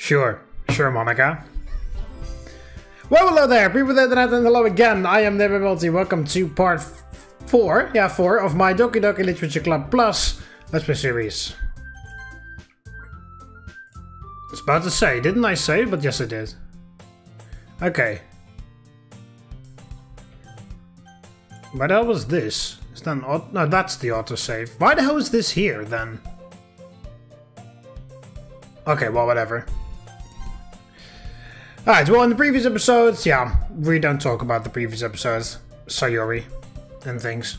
Sure, Monika. Well, hello there, people of the internet, and hello again. I am TheMBmulti. Welcome to part 4 of my Doki Doki Literature Club Plus Let's Play series. I was about to say, didn't I say it? But yes, I did. Okay. Why the hell was this? Is that an no, that's the autosave. Why the hell is this here, then? Okay, well, whatever. Alright, well, in the previous episodes, yeah, we don't talk about the previous episodes. Yuri and things.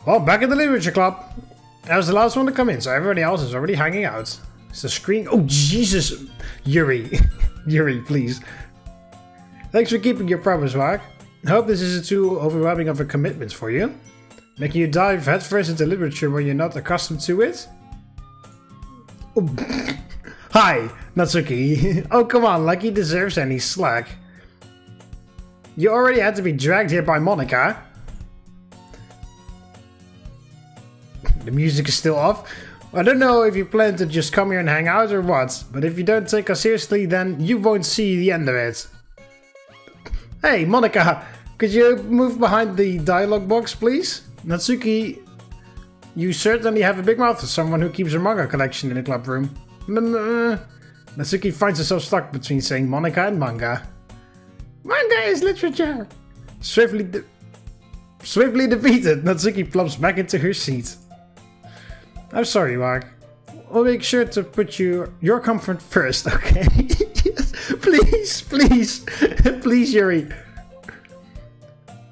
Well, back in the Literature Club. I was the last one to come in, so everybody else is already hanging out. It's the screen. Oh, Jesus! Yuri. Yuri, please. Thanks for keeping your promise, Mark. I hope this isn't too overwhelming of a commitment for you. Making you dive headfirst into literature when you're not accustomed to it? Oh. Hi, Natsuki. Oh, come on, like he deserves any slack. You already had to be dragged here by Monika. The music is still off. I don't know if you plan to just come here and hang out or what, but if you don't take us seriously, then you won't see the end of it. Hey, Monika, could you move behind the dialogue box, please? Natsuki, you certainly have a big mouth for someone who keeps a manga collection in the club room. Natsuki finds herself stuck between saying Monika and manga. Manga is literature! Swiftly defeated, Natsuki plumps back into her seat. I'm sorry, Mark. We'll make sure to put your comfort first, okay? Yes, please, please, please, Yuri.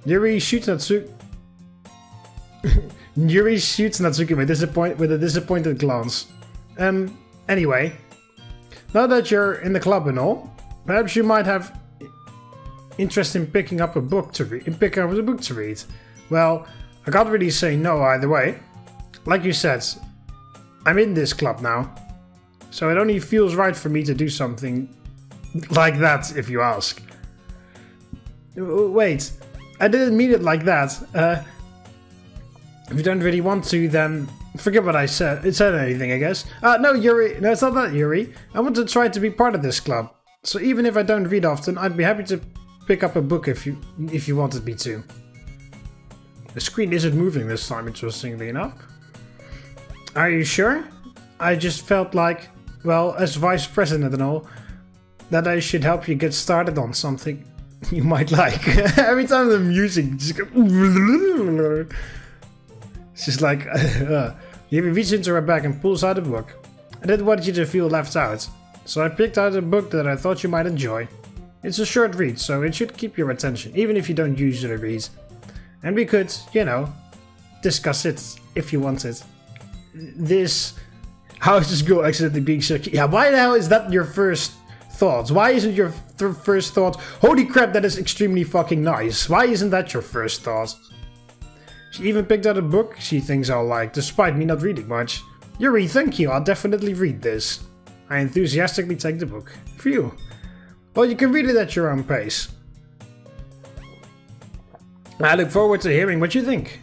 Yuri shoots Natsuki. Yuri shoots Natsuki with a disappointed glance. Anyway, now that you're in the club and all, perhaps you might have interest in picking up a book to read. Well, I can't really say no either way. Like you said, I'm in this club now, so it only feels right for me to do something like that, if you ask. Wait, I didn't mean it like that. If you don't really want to, then forget what I said. It said anything, I guess. No, Yuri. No, it's not that, Yuri. I want to try to be part of this club. So even if I don't read often, I'd be happy to pick up a book if you wanted me to. The screen isn't moving this time, interestingly enough. Are you sure? I just felt like, well, as vice president and all, that I should help you get started on something you might like. Every time the music just goes... It's just like, he reaches into her bag and pulls out a book. I didn't want you to feel left out, so I picked out a book that I thought you might enjoy. It's a short read, so it should keep your attention, even if you don't usually read. And we could, you know, discuss it if you wanted. How is this girl accidentally being such? Yeah, why the hell is that your first thought? Why isn't your first thought, holy crap, that is extremely fucking nice? Why isn't that your first thought? She even picked out a book she thinks I'll like, despite me not reading much. Yuri, thank you, I'll definitely read this. I enthusiastically take the book. Phew. Well, you can read it at your own pace. I look forward to hearing what you think.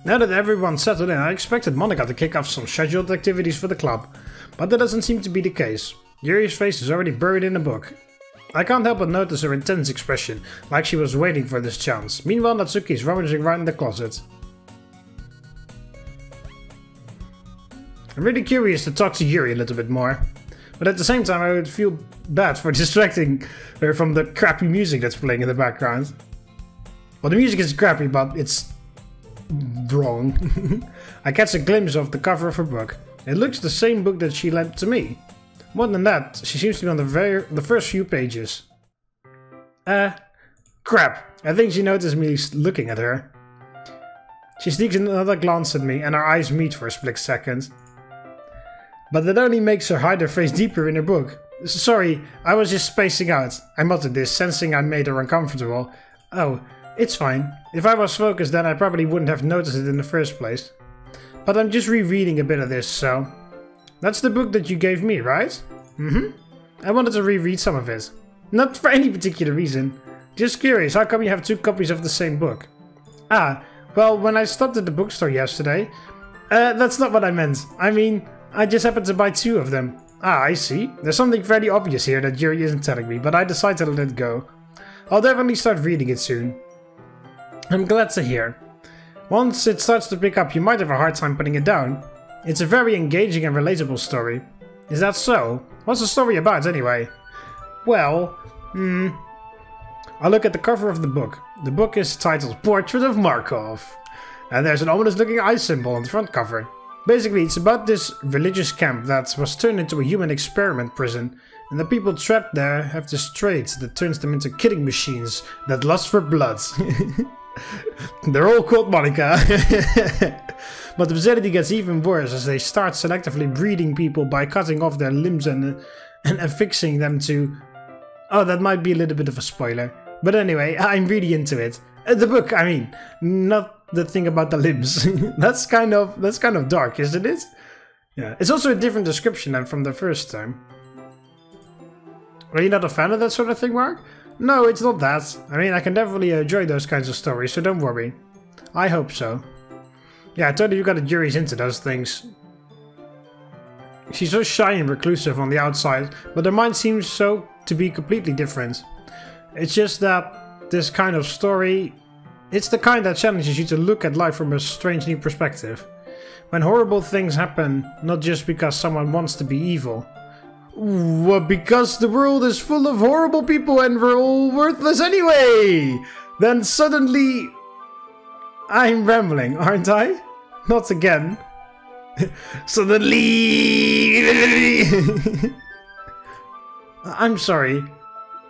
Now that everyone's settled in, I expected Monika to kick off some scheduled activities for the club, but that doesn't seem to be the case. Yuri's face is already buried in a book. I can't help but notice her intense expression, like she was waiting for this chance. Meanwhile, Natsuki is rummaging around in the closet. I'm really curious to talk to Yuri a little bit more, but at the same time I would feel bad for distracting her from the crappy music that's playing in the background. Well, the music is crappy, but it's wrong. I catch a glimpse of the cover of her book. It looks the same book that she lent to me. More than that, she seems to be on the first few pages. Crap. I think she noticed me looking at her. She sneaks another glance at me and our eyes meet for a split second. But that only makes her hide her face deeper in her book. Sorry, I was just spacing out. I muttered this, sensing I made her uncomfortable. Oh, it's fine. If I was focused, then I probably wouldn't have noticed it in the first place. But I'm just rereading a bit of this, so... That's the book that you gave me, right? Mm-hmm. I wanted to reread some of it. Not for any particular reason. Just curious, how come you have 2 copies of the same book? Ah, well, when I stopped at the bookstore yesterday... that's not what I meant. I mean, I just happened to buy 2 of them. Ah, I see. There's something very obvious here that Yuri isn't telling me, but I decided to let it go. I'll definitely start reading it soon. I'm glad to hear. Once it starts to pick up, you might have a hard time putting it down. It's a very engaging and relatable story. Is that so? What's the story about, anyway? Well, I'll look at the cover of the book. The book is titled Portrait of Markov. And there's an ominous-looking eye symbol on the front cover. Basically, it's about this religious camp that was turned into a human experiment prison. And the people trapped there have this trait that turns them into killing machines that lust for blood. They're all called Monika. But the facility gets even worse as they start selectively breeding people by cutting off their limbs and affixing them to... Oh, that might be a little bit of a spoiler. But anyway, I'm really into it. The book, I mean, not the thing about the limbs. That's kind of dark, isn't it? Yeah, it's also a different description than from the first time. Are you not a fan of that sort of thing, Mark? No, it's not that. I mean, I can definitely enjoy those kinds of stories, so don't worry. I hope so. Yeah, I told you got a Yuri's into those things. She's so shy and reclusive on the outside, but her mind seems so to be completely different. It's just that this kind of story, it's the kind that challenges you to look at life from a strange new perspective. When horrible things happen, not just because someone wants to be evil. Well, because the world is full of horrible people and we're all worthless anyway! Then suddenly... I'm rambling, aren't I? Not again. Suddenly... I'm sorry.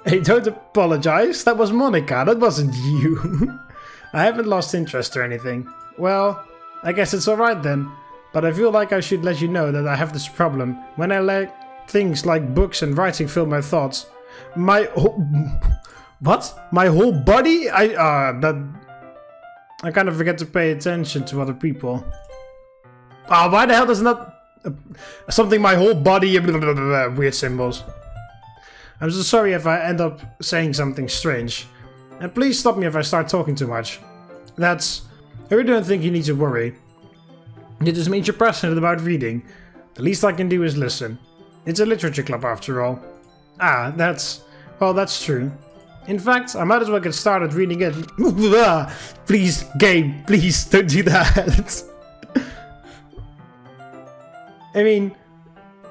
Hey, don't apologize. That was Monika, that wasn't you. I haven't lost interest or anything. Well, I guess it's alright then. But I feel like I should let you know that I have this problem. When I let things like books and writing fill my thoughts, my what? My whole body? I kind of forget to pay attention to other people. Oh, why the hell does not... something my whole body... weird symbols. I'm so sorry if I end up saying something strange. And please stop me if I start talking too much. I really don't think you need to worry. It just means you're passionate about reading. The least I can do is listen. It's a literature club after all. Ah, well, that's true. In fact, I might as well get started reading it. Please, game, please don't do that. I mean,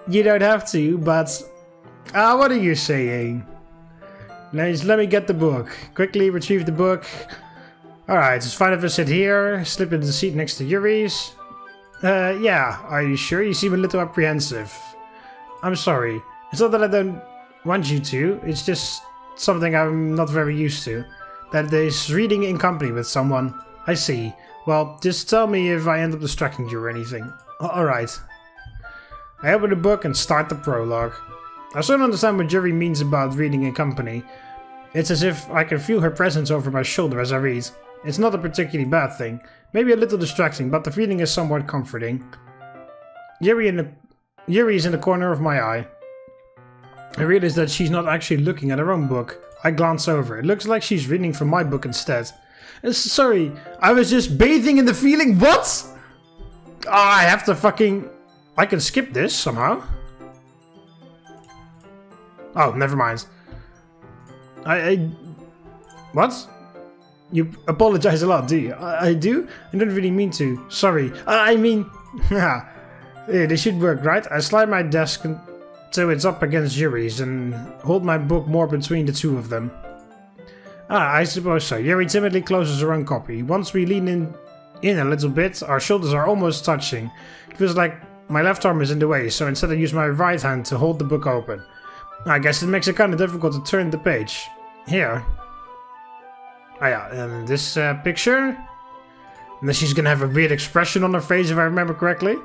you don't have to, but... what are you saying? Let me get the book. Quickly retrieve the book. Alright, it's fine if I sit here, slip into the seat next to Yuri's. Yeah, are you sure? You seem a little apprehensive. I'm sorry. It's not that I don't want you to, it's just something I'm not very used to. That is reading in company with someone. I see. Well, just tell me if I end up distracting you or anything. Alright. I open the book and start the prologue. I still don't understand what Yuri means about reading in company. It's as if I can feel her presence over my shoulder as I read. It's not a particularly bad thing. Maybe a little distracting, but the feeling is somewhat comforting. Yuri is in the corner of my eye. I realize that she's not actually looking at her own book. I glance over. It looks like she's reading from my book instead. Sorry, I was just bathing in the feeling. What? I have to fucking... I can skip this somehow. Oh, never mind. What? You apologize a lot, do you? I do? I don't really mean to. Sorry. I mean... Yeah, this should work, right? I slide my desk so it's up against Yuri's and hold my book more between the two of them. I suppose so. Yuri timidly closes her own copy. Once we lean in a little bit, our shoulders are almost touching. It feels like my left arm is in the way, so instead I use my right hand to hold the book open. I guess it makes it kind of difficult to turn the page. Here. Oh yeah, and this picture. And then she's gonna have a weird expression on her face if I remember correctly.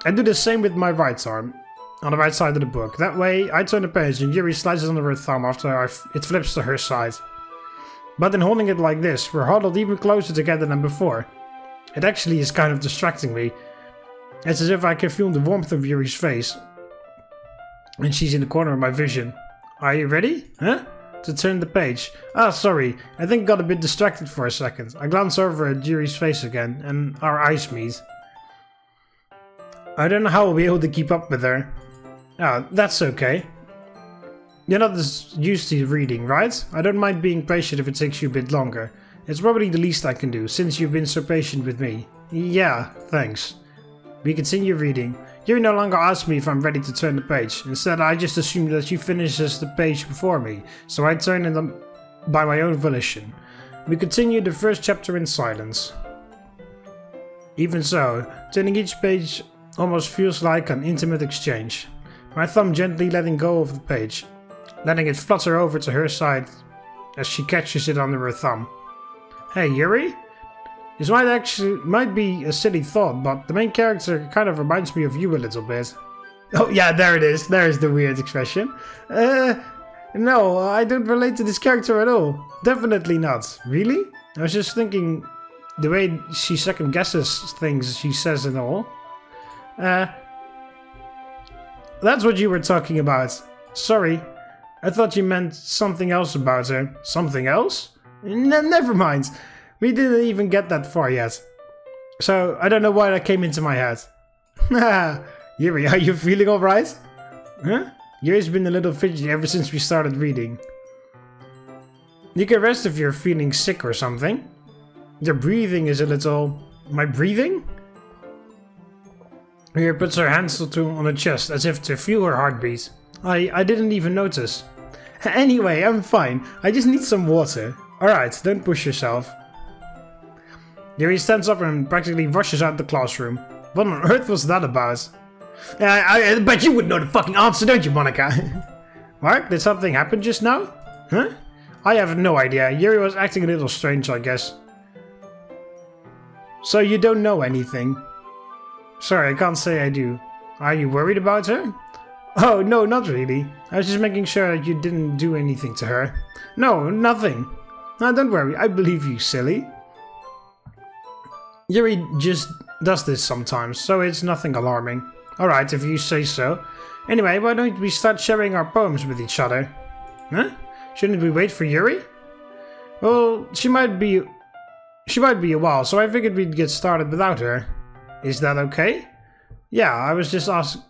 I do the same with my right arm. On the right side of the book. That way, I turn the page and Yuri slides it under her thumb after it flips to her side. But in holding it like this, we're huddled even closer together than before. It actually is kind of distracting me. It's as if I can feel the warmth of Yuri's face. And she's in the corner of my vision. Are you ready? Huh? To turn the page. Ah, sorry. I think I got a bit distracted for a second. I glance over at Yuri's face again, and our eyes meet. I don't know how I'll be able to keep up with her. Oh, that's okay. You're not as used to reading, right? I don't mind being patient if it takes you a bit longer. It's probably the least I can do, since you've been so patient with me. Yeah, thanks. We continue reading. Yuri no longer asks me if I'm ready to turn the page. Instead, I just assume that she finishes the page before me, so I turn it by my own volition. We continue the first chapter in silence. Even so, turning each page almost feels like an intimate exchange. My thumb gently letting go of the page, letting it flutter over to her side as she catches it under her thumb. Hey, Yuri? This might be a silly thought, but the main character kind of reminds me of you a little bit. Oh yeah, there it is. There is the weird expression. No, I don't relate to this character at all. Definitely not. Really? I was just thinking the way she second guesses things she says and all. That's what you were talking about. Sorry. I thought you meant something else about her. Something else? Never mind. We didn't even get that far yet. So, I don't know why that came into my head. Haha. Yuri, are you feeling alright? Huh? Yuri's been a little fidgety ever since we started reading. You can rest if you're feeling sick or something. Your breathing is a little... My breathing? Yuri puts her hands on her chest as if to feel her heartbeat. I didn't even notice. Anyway, I'm fine. I just need some water. Alright, don't push yourself. Yuri stands up and practically rushes out the classroom. What on earth was that about? I bet you would know the fucking answer, don't you, Monika? Mark, did something happen just now? Huh? I have no idea. Yuri was acting a little strange, I guess. So you don't know anything? Sorry, I can't say I do. Are you worried about her? Oh, no, not really. I was just making sure that you didn't do anything to her. No, nothing. No, don't worry, I believe you, silly. Yuri just does this sometimes, so it's nothing alarming. Alright, if you say so. Anyway, why don't we start sharing our poems with each other? Huh? Shouldn't we wait for Yuri? Well, she might be a while, so I figured we'd get started without her. Is that okay? Yeah, I was just asking...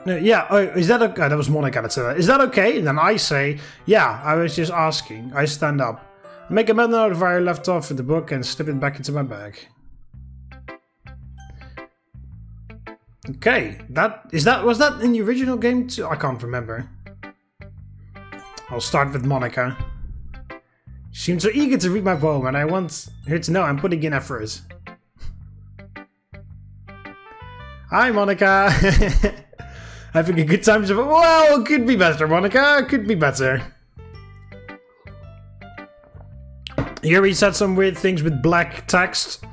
Yeah, oh, is that okay? That was Monika that said that. Is that okay? And then I say, yeah, I was just asking. I stand up. I make a mental note of where I left off with the book and slip it back into my bag. Okay, was that in the original game too? I can't remember. I'll start with Monika. She seems so eager to read my poem and I want her to know I'm putting in effort. Hi, Monika. Having a good time. Well, could be better, Monika. Could be better. Yuri said some weird things with black text,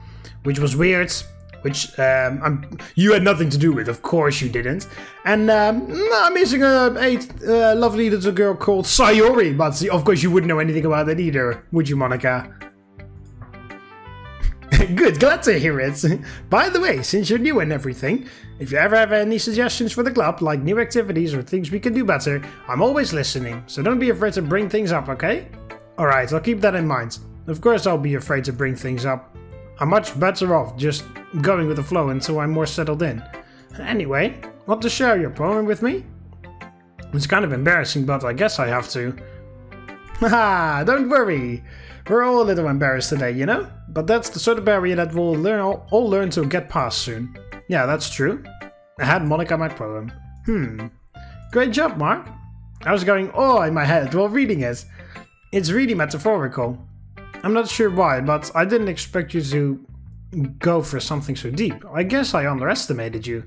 which was weird. Which you had nothing to do with, of course you didn't. And I'm missing a lovely little girl called Sayori, but of course you wouldn't know anything about that either, would you, Monika? Good, glad to hear it. By the way, since you're new and everything, if you ever have any suggestions for the club, like new activities or things we can do better, I'm always listening, so don't be afraid to bring things up, okay? Alright, I'll keep that in mind. Of course I'll be afraid to bring things up. I'm much better off just going with the flow until I'm more settled in. Anyway, want to share your poem with me? It's kind of embarrassing, but I guess I have to. Haha, don't worry. We're all a little embarrassed today, you know? But that's the sort of barrier that we'll all learn to get past soon. Yeah, that's true. I had Monika my poem. Great job, Mark. I was going oh in my head while reading it. It's really metaphorical. I'm not sure why, but I didn't expect you to go for something so deep. I guess I underestimated you.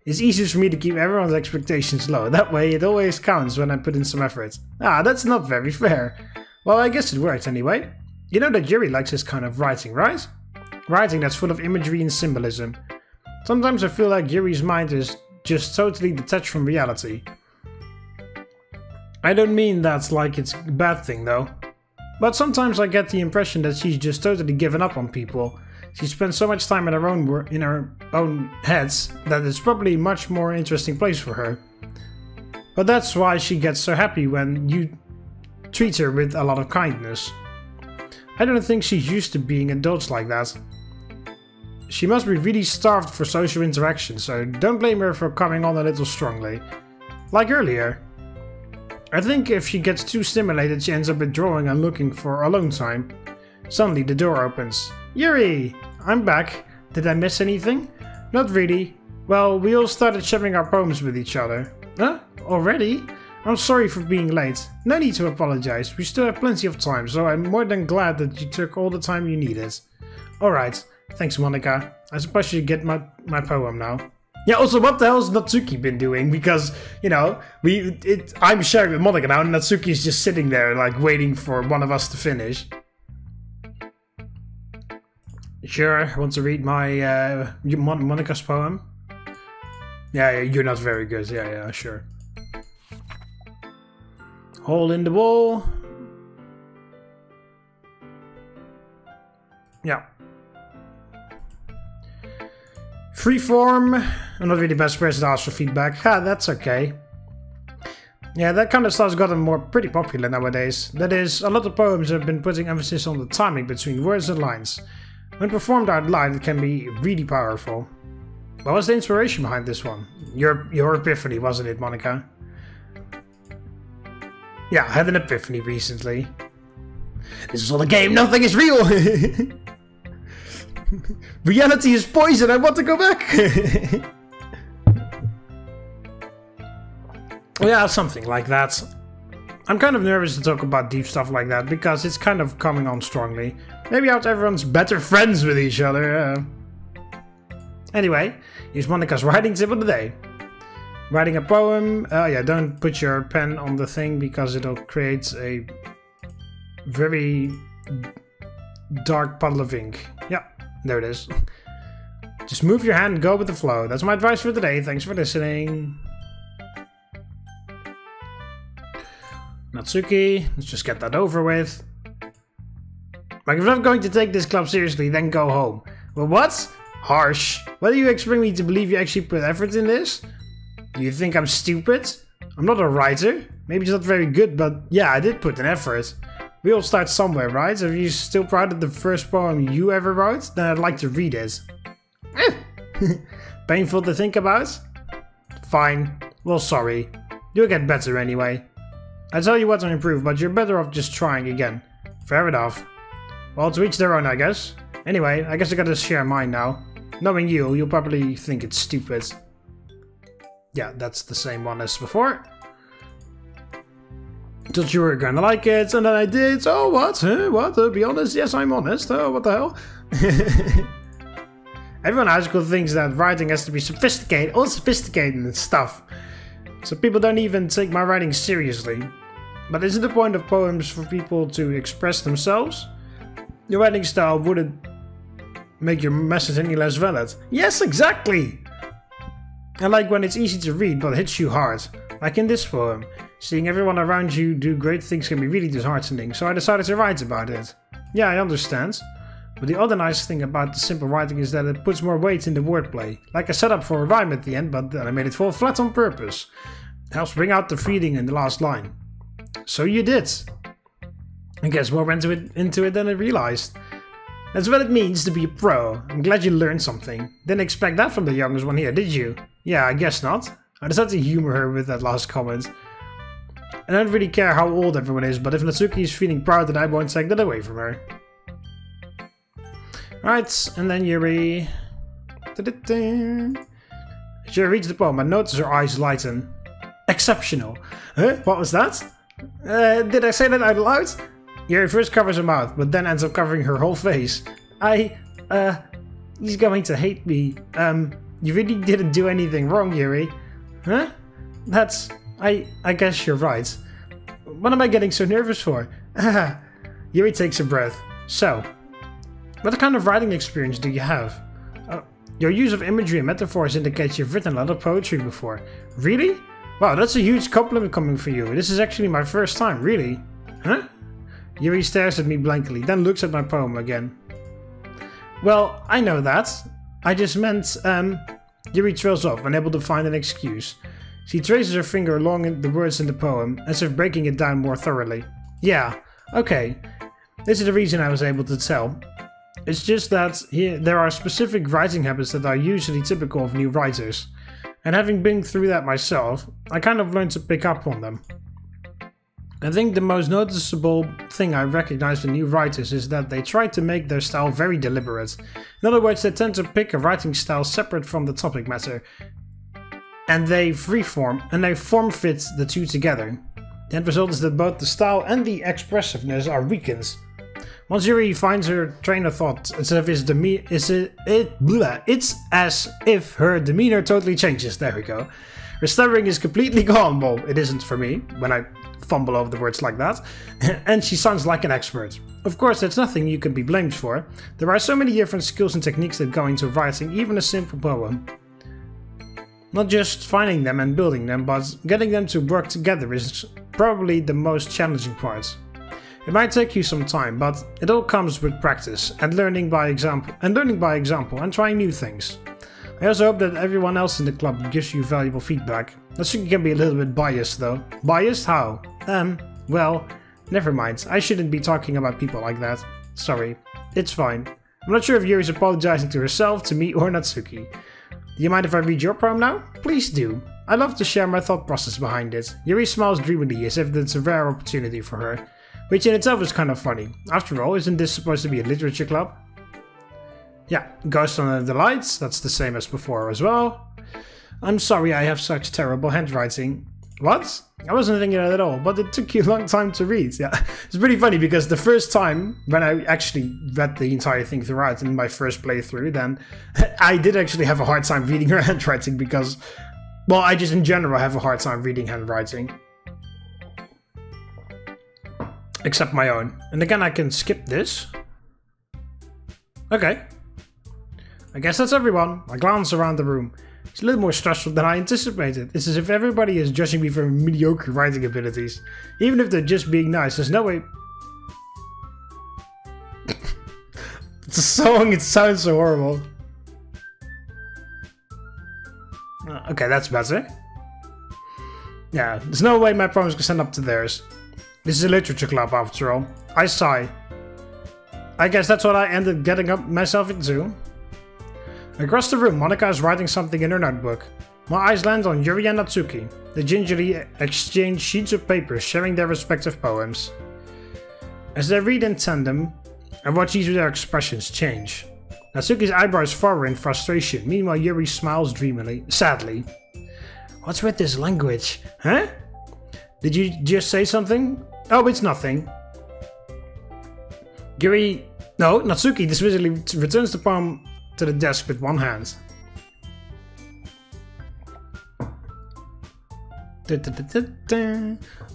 It's easier for me to keep everyone's expectations low. That way it always counts when I put in some effort. Ah, that's not very fair. Well, I guess it worked anyway. You know that Yuri likes this kind of writing, right? Writing that's full of imagery and symbolism. Sometimes I feel like Yuri's mind is just totally detached from reality. I don't mean that like it's a bad thing though. But sometimes I get the impression that she's just totally given up on people. She spends so much time in her own heads that it's probably a much more interesting place for her. But that's why she gets so happy when you treat her with a lot of kindness. I don't think she's used to being indulged like that. She must be really starved for social interaction, so don't blame her for coming on a little strongly. Like earlier. I think if she gets too stimulated, she ends up withdrawing and looking for alone time. Suddenly, the door opens. Yuri! I'm back. Did I miss anything? Not really. Well, we all started sharing our poems with each other. Huh? Already? I'm sorry for being late. No need to apologize. We still have plenty of time, so I'm more than glad that you took all the time you needed. Alright. Thanks, Monika. I suppose you get my poem now. Yeah, also, what the hell has Natsuki been doing? Because, you know, I'm sharing with Monika now, and Natsuki is just sitting there, like, waiting for one of us to finish. Sure, want to read my, Monika's poem? Yeah, you're not very good. Yeah, sure. Hole in the wall. Yeah. Freeform. I'm not really the best person to ask for feedback. That's okay. Yeah, that kind of stuff's gotten pretty popular nowadays. That is, a lot of poems have been putting emphasis on the timing between words and lines. When performed out loud, it can be really powerful. What was the inspiration behind this one? Your epiphany, wasn't it, Monika? Yeah, I had an epiphany recently. This is all a game, nothing is real! Reality is poison, I want to go back! Yeah, something like that. I'm kind of nervous to talk about deep stuff like that, because it's kind of coming on strongly. Maybe out everyone's better friends with each other. Anyway, here's Monika's writing tip of the day. Writing a poem. Yeah, don't put your pen on the thing because it'll create a very dark puddle of ink. Yeah, there it is. Just move your hand and go with the flow. That's my advice for today. Thanks for listening. Natsuki, let's just get that over with. Like, if you're not going to take this club seriously, then go home. Well, what? Harsh. What do you expect me to believe you actually put effort in this? Do you think I'm stupid? I'm not a writer. Maybe it's not very good, but yeah, I did put an effort. We all start somewhere, right? If you're still proud of the first poem you ever wrote, then I'd like to read it. Painful to think about? Fine. Well, sorry. You'll get better anyway. I tell you what to improve, but you're better off just trying again. Fair enough. Well, to each their own, I guess. Anyway, I guess I gotta share mine now. Knowing you'll probably think it's stupid. Yeah, that's the same one as before. Thought you were gonna like it, and then I did. Oh, what? Huh? What? Be honest? Yes, I'm honest. Oh, what the hell? Everyone in high school thinks that writing has to be sophisticated, all sophisticated and stuff. So people don't even take my writing seriously. But isn't the point of poems for people to express themselves? Your writing style wouldn't make your message any less valid. Yes, exactly! I like when it's easy to read but hits you hard. Like in this poem. Seeing everyone around you do great things can be really disheartening, so I decided to write about it. Yeah, I understand. But the other nice thing about the simple writing is that it puts more weight in the wordplay. Like I set up for a rhyme at the end, but then I made it fall flat on purpose. It helps bring out the feeling in the last line. So you did. I guess more into it than I realized. That's what it means to be a pro. I'm glad you learned something. Didn't expect that from the youngest one here, did you? Yeah, I guess not. I decided to humor her with that last comment. I don't really care how old everyone is, but if Natsuki is feeling proud, then I won't take that away from her. Right, and then Yuri. She reads the poem and notices her eyes lighten. Exceptional. Huh? What was that? Did I say that out loud? Yuri first covers her mouth, but then ends up covering her whole face. He's going to hate me. You really didn't do anything wrong, Yuri. Huh? I guess you're right. What am I getting so nervous for? Yuri takes a breath. So, what kind of writing experience do you have? Your use of imagery and metaphors indicates you've written a lot of poetry before. Really? Wow, that's a huge compliment coming from you. This is actually my first time, really. Huh? Yuri stares at me blankly, then looks at my poem again. Well, I know that. I just meant, Yuri trails off, unable to find an excuse. She traces her finger along the words in the poem, as if breaking it down more thoroughly. Yeah, okay. This is the reason I was able to tell. It's just that here there are specific writing habits that are usually typical of new writers. And having been through that myself, I kind of learned to pick up on them. I think the most noticeable thing I recognize in new writers is that they try to make their style very deliberate. In other words, they tend to pick a writing style separate from the topic matter, and they form fit the two together. The end result is that both the style and the expressiveness are weakened. Once Yuri finds her train of thought, it's as if her demeanor totally changes. There we go. Her stuttering is completely gone. Well, it isn't for me, when I fumble over the words like that. And she sounds like an expert. Of course, that's nothing you can be blamed for. There are so many different skills and techniques that go into writing even a simple poem. Not just finding them and building them, but getting them to work together is probably the most challenging part. It might take you some time, but it all comes with practice and learning by example and trying new things. I also hope that everyone else in the club gives you valuable feedback. Natsuki can be a little bit biased though. Biased? How? Well, never mind. I shouldn't be talking about people like that. Sorry. It's fine. I'm not sure if Yuri's apologizing to herself, to me, or Natsuki. Do you mind if I read your poem now? Please do. I love to share my thought process behind it. Yuri smiles dreamily as if it's a rare opportunity for her. Which in itself is kind of funny. After all, isn't this supposed to be a literature club? Yeah, Ghost Under the Lights, that's the same as before as well. I'm sorry I have such terrible handwriting. What? I wasn't thinking that at all, but it took you a long time to read. Yeah, it's pretty funny because the first time when I actually read the entire thing throughout in my first playthrough, then I did actually have a hard time reading her handwriting because, well, I just in general have a hard time reading handwriting. Except my own. And again, I can skip this. Okay. I guess that's everyone. I glance around the room. It's a little more stressful than I anticipated. It's as if everybody is judging me for mediocre writing abilities. Even if they're just being nice, there's no way... It's a song, it sounds so horrible. Okay, that's better. Yeah, there's no way my poems can stand up to theirs. This is a literature club after all. I sigh. I guess that's what I ended getting myself into. Across the room, Monika is writing something in her notebook. My eyes land on Yuri and Natsuki. They gingerly exchange sheets of paper, sharing their respective poems. As they read in tandem, I watch each of their expressions change. Natsuki's eyebrows furrow in frustration, meanwhile Yuri smiles dreamily, sadly. What's with this language? Huh? Did you just say something? Oh, it's nothing. Yuri... No, Natsuki dismissively returns the poem to the desk with one hand.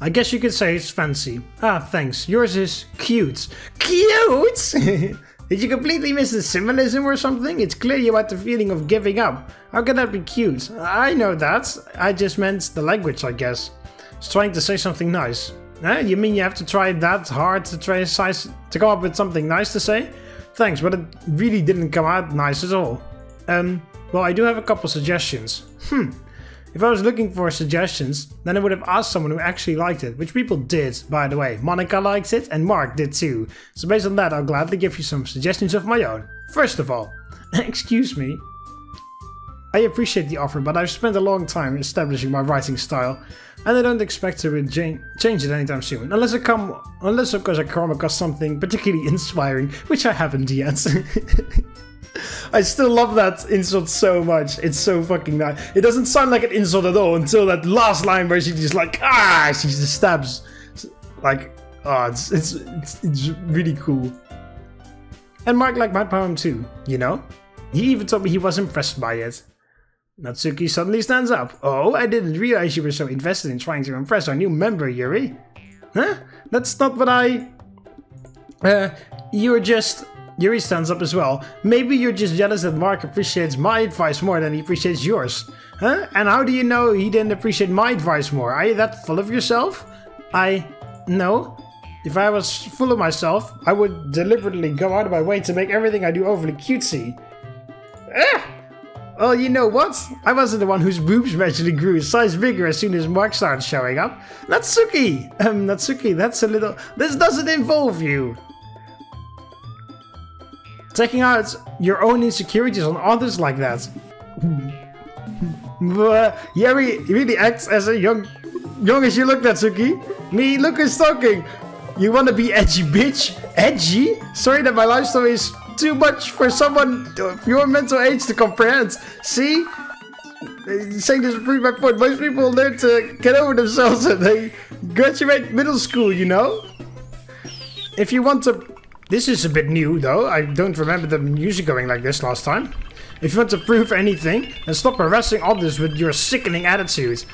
I guess you could say it's fancy. Ah, thanks. Yours is cute. Cute? Did you completely miss the symbolism or something? It's clear you had the feeling of giving up. How can that be cute? I know that. I just meant the language, I guess. It's trying to say something nice. You mean you have to try that hard to come up with something nice to say? Thanks, but it really didn't come out nice at all. Well, I do have a couple suggestions. If I was looking for suggestions, then I would have asked someone who actually liked it, which people did, by the way. Monika likes it, and Mark did too. So based on that, I'll gladly give you some suggestions of my own. First of all, excuse me. I appreciate the offer, but I've spent a long time establishing my writing style, and I don't expect to change it anytime soon. Unless of course I come across something particularly inspiring, which I haven't yet. I still love that insult so much. It's so fucking nice. It doesn't sound like an insult at all until that last line where she just like, she just stabs. Like, it's really cool. And Mark liked my poem too, you know? He even told me he was impressed by it. Natsuki suddenly stands up. Oh, I didn't realize you were so invested in trying to impress our new member, Yuri. Huh? That's not what I... You're just... Yuri stands up as well. Maybe you're just jealous that Mark appreciates my advice more than he appreciates yours. Huh? And how do you know he didn't appreciate my advice more? Are you that full of yourself? No. If I was full of myself, I would deliberately go out of my way to make everything I do overly cutesy. Well, you know what? I wasn't the one whose boobs magically grew a size bigger as soon as Mark started showing up. Natsuki! Natsuki, that's a little... This doesn't involve you! Taking out your own insecurities on others like that. Yuri really acts as a young as you look, Natsuki. Me, look who's talking. You wanna be edgy, bitch? Edgy? Sorry that my life story is too much for someone of your mental age to comprehend. See? Saying this proves my point. Most people learn to get over themselves and they graduate middle school, you know? If you want to... This is a bit new, though. I don't remember the music going like this last time. If you want to prove anything, then stop harassing others with your sickening attitude.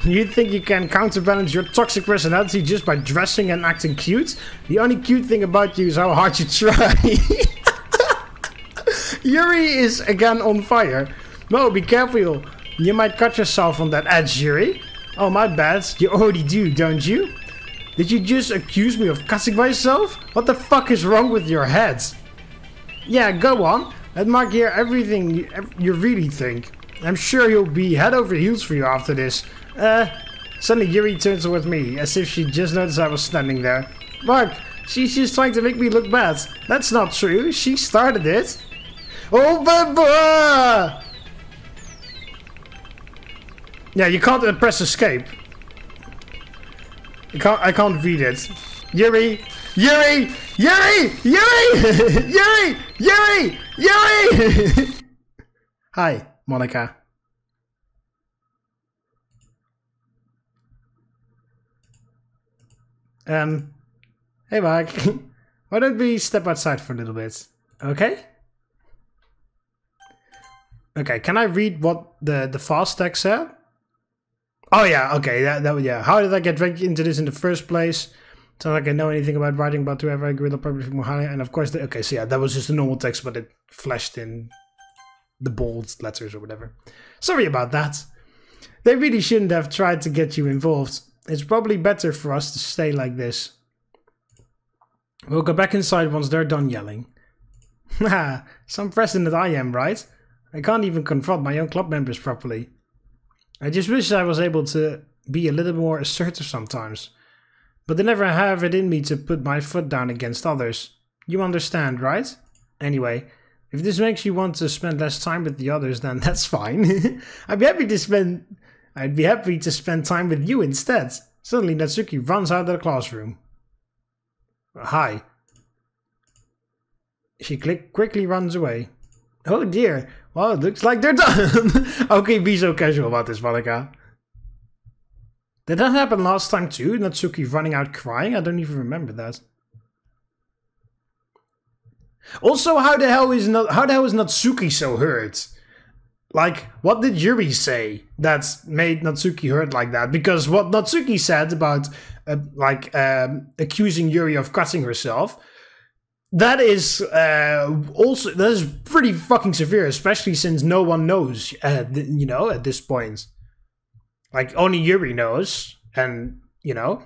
You think you can counterbalance your toxic personality just by dressing and acting cute? The only cute thing about you is how hard you try. Yuri is again on fire. No, be careful. You might cut yourself on that edge, Yuri. Oh, my bad. You already do, don't you? Did you just accuse me of cutting myself? What the fuck is wrong with your head? Yeah, go on. Let Mark hear everything you really think. I'm sure he'll be head over heels for you after this. Suddenly Yuri turns towards me, as if she just noticed I was standing there. Mark, she's just trying to make me look bad. That's not true. She started it. Oh, blah! Yeah, you can't press escape. I can't read it. Yuri! Yuri! Yuri! Yuri! Yuri! Yuri! Yuri! Hi, Monika. Hey Mark. Why don't we step outside for a little bit? Okay? Okay, can I read what the fast text said? Oh yeah, okay, yeah. How did I get dragged into this in the first place? It's not like I know anything about writing about whoever I gorilla probably from Mohali, and of course, okay, so yeah, that was just a normal text, but it flashed in the bold letters or whatever. Sorry about that. They really shouldn't have tried to get you involved. It's probably better for us to stay like this. We'll go back inside once they're done yelling. Haha, some president I am, right? I can't even confront my own club members properly. I just wish I was able to be a little more assertive sometimes. But I never have it in me to put my foot down against others. You understand, right? Anyway, if this makes you want to spend less time with the others, then that's fine. I'd be happy to spend time with you instead. Suddenly Natsuki runs out of the classroom. Hi. She quickly runs away. Oh dear. Well, it looks like they're done. Okay, be so casual about this, Monika. Did that happen last time too? Natsuki running out crying? I don't even remember that. Also, how the hell is Natsuki so hurt? Like, what did Yuri say that made Natsuki hurt like that? Because what Natsuki said about accusing Yuri of cutting herself, that is pretty fucking severe, especially since no one knows, you know, at this point. Like, only Yuri knows, and, you know.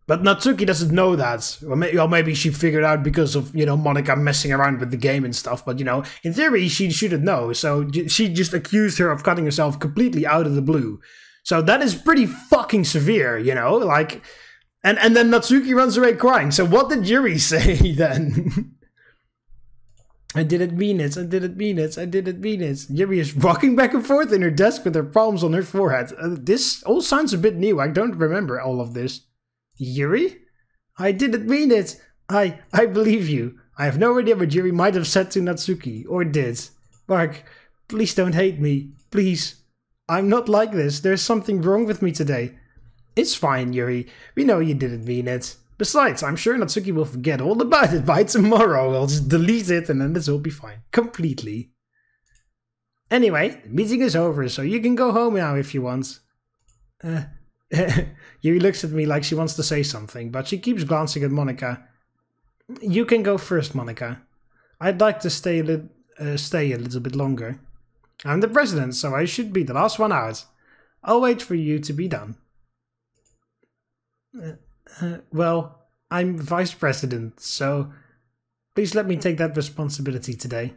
But Natsuki doesn't know that. Or maybe she figured out because of, you know, Monika messing around with the game and stuff. But, you know, in theory, she shouldn't know. So she just accused her of cutting herself completely out of the blue. So that is pretty fucking severe, you know? Like, and then Natsuki runs away crying. So what did Yuri say then? I didn't mean it. I didn't mean it. I didn't mean it. Yuri is rocking back and forth in her desk with her palms on her forehead. This all sounds a bit new. I don't remember all of this. Yuri? I didn't mean it. I believe you. I have no idea what Yuri might have said to Natsuki, or did. Mark, please don't hate me. Please. I'm not like this. There's something wrong with me today. It's fine, Yuri. We know you didn't mean it. Besides, I'm sure Natsuki will forget all about it by tomorrow. I'll just delete it and then this will be fine. Completely. Anyway, the meeting is over, so you can go home now if you want. Yuri looks at me like she wants to say something, but she keeps glancing at Monika. You can go first, Monika. I'd like to stay a little bit longer. I'm the president, so I should be the last one out. I'll wait for you to be done. Well, I'm vice president, so please let me take that responsibility today.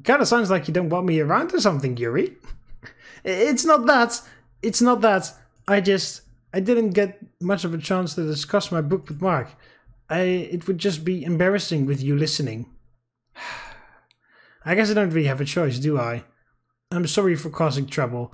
Kinda sounds like you don't want me around or something, Yuri. It's not that. It's not that. I didn't get much of a chance to discuss my book with Mark. It would just be embarrassing with you listening. I guess I don't really have a choice, do I? I'm sorry for causing trouble.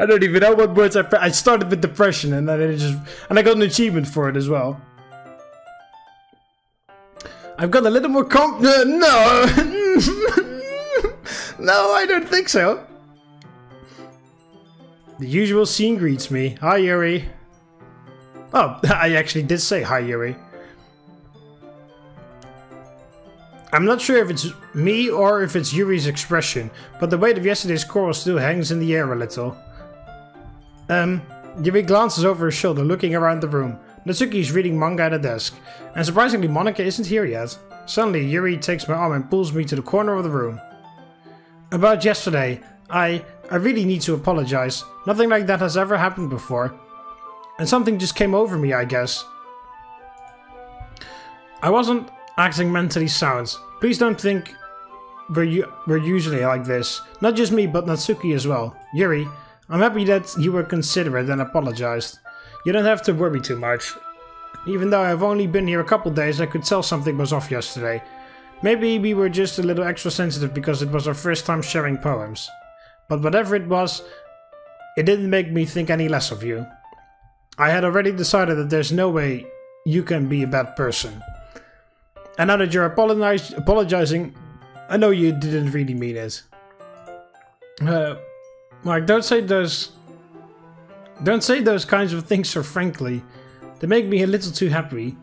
I don't even know what words I started with depression and then I got an achievement for it as well. I've got a little more no! No, I don't think so. The usual scene greets me. Hi, Yuri. Oh, I actually did say hi, Yuri. I'm not sure if it's me or if it's Yuri's expression, but the weight of yesterday's quarrel still hangs in the air a little. Yuri glances over her shoulder, looking around the room. Natsuki is reading manga at a desk, and surprisingly Monika isn't here yet. Suddenly, Yuri takes my arm and pulls me to the corner of the room. About yesterday, I really need to apologize. Nothing like that has ever happened before. And something just came over me, I guess. I wasn't acting mentally sound. Please don't think we're usually like this. Not just me, but Natsuki as well. Yuri, I'm happy that you were considerate and apologized. You don't have to worry too much. Even though I've only been here a couple days, I could tell something was off yesterday. Maybe we were just a little extra sensitive because it was our first time sharing poems. But whatever it was, it didn't make me think any less of you. I had already decided that there's no way you can be a bad person. And now that you're apologizing, I know you didn't really mean it. Like, don't say those kinds of things so frankly. They make me a little too happy.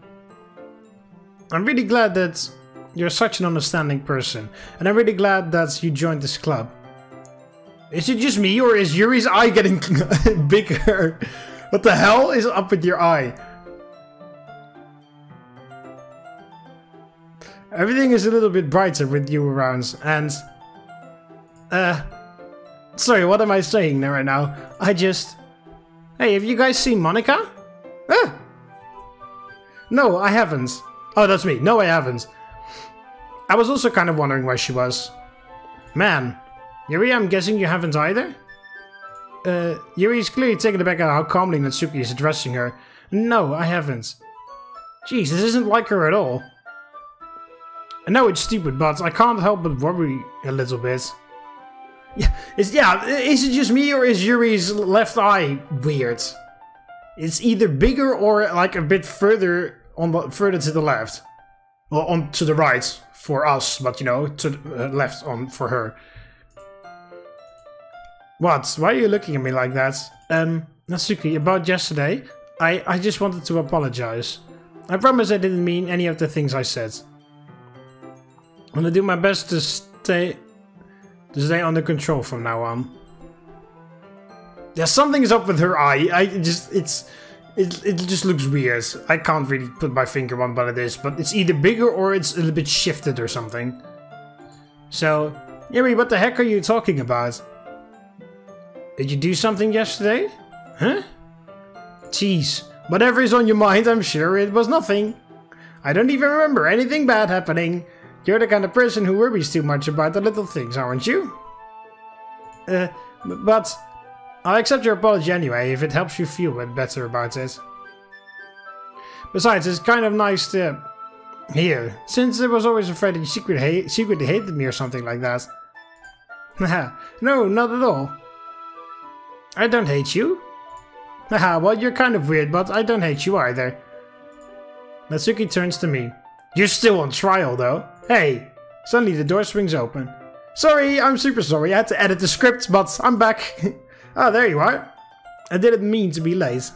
I'm really glad that you're such an understanding person, and I'm really glad that you joined this club. Is it just me, or is Yuri's eye getting bigger? What the hell is up with your eye? Everything is a little bit brighter with you around, and... Sorry, what am I saying right now? Hey, have you guys seen Monika? Ah! No, I haven't. Oh, that's me. No, I haven't. I was also kind of wondering where she was. Man. Yuri, I'm guessing you haven't either? Yuri is clearly taken aback at how calmly Natsuki is addressing her. No, I haven't. Jeez, this isn't like her at all. I know it's stupid, but I can't help but worry a little bit. Is it just me, or is Yuri's left eye weird? It's either bigger or like a bit further further to the left. Well, on to the right for us, but you know, to the left on for her. What? Why are you looking at me like that? Natsuki, about yesterday, I just wanted to apologize. I promise I didn't mean any of the things I said. I'm gonna do my best to stay under control from now on. Yeah, something's up with her eye. It just looks weird. I can't really put my finger on what it is, but it's either bigger or it's a little bit shifted or something. So, Yuri, what the heck are you talking about? Did you do something yesterday? Huh? Jeez, whatever is on your mind, I'm sure it was nothing. I don't even remember anything bad happening. You're the kind of person who worries too much about the little things, aren't you? But I'll accept your apology anyway, if it helps you feel a bit better about it. Besides, it's kind of nice to hear, since I was always afraid that you secretly hated me or something like that. No, not at all. I don't hate you. Haha, well, you're kind of weird, but I don't hate you either. Natsuki turns to me. You're still on trial, though. Hey! Suddenly the door swings open. Sorry, I'm super sorry. I had to edit the script, but I'm back. Oh, there you are. I didn't mean to be late.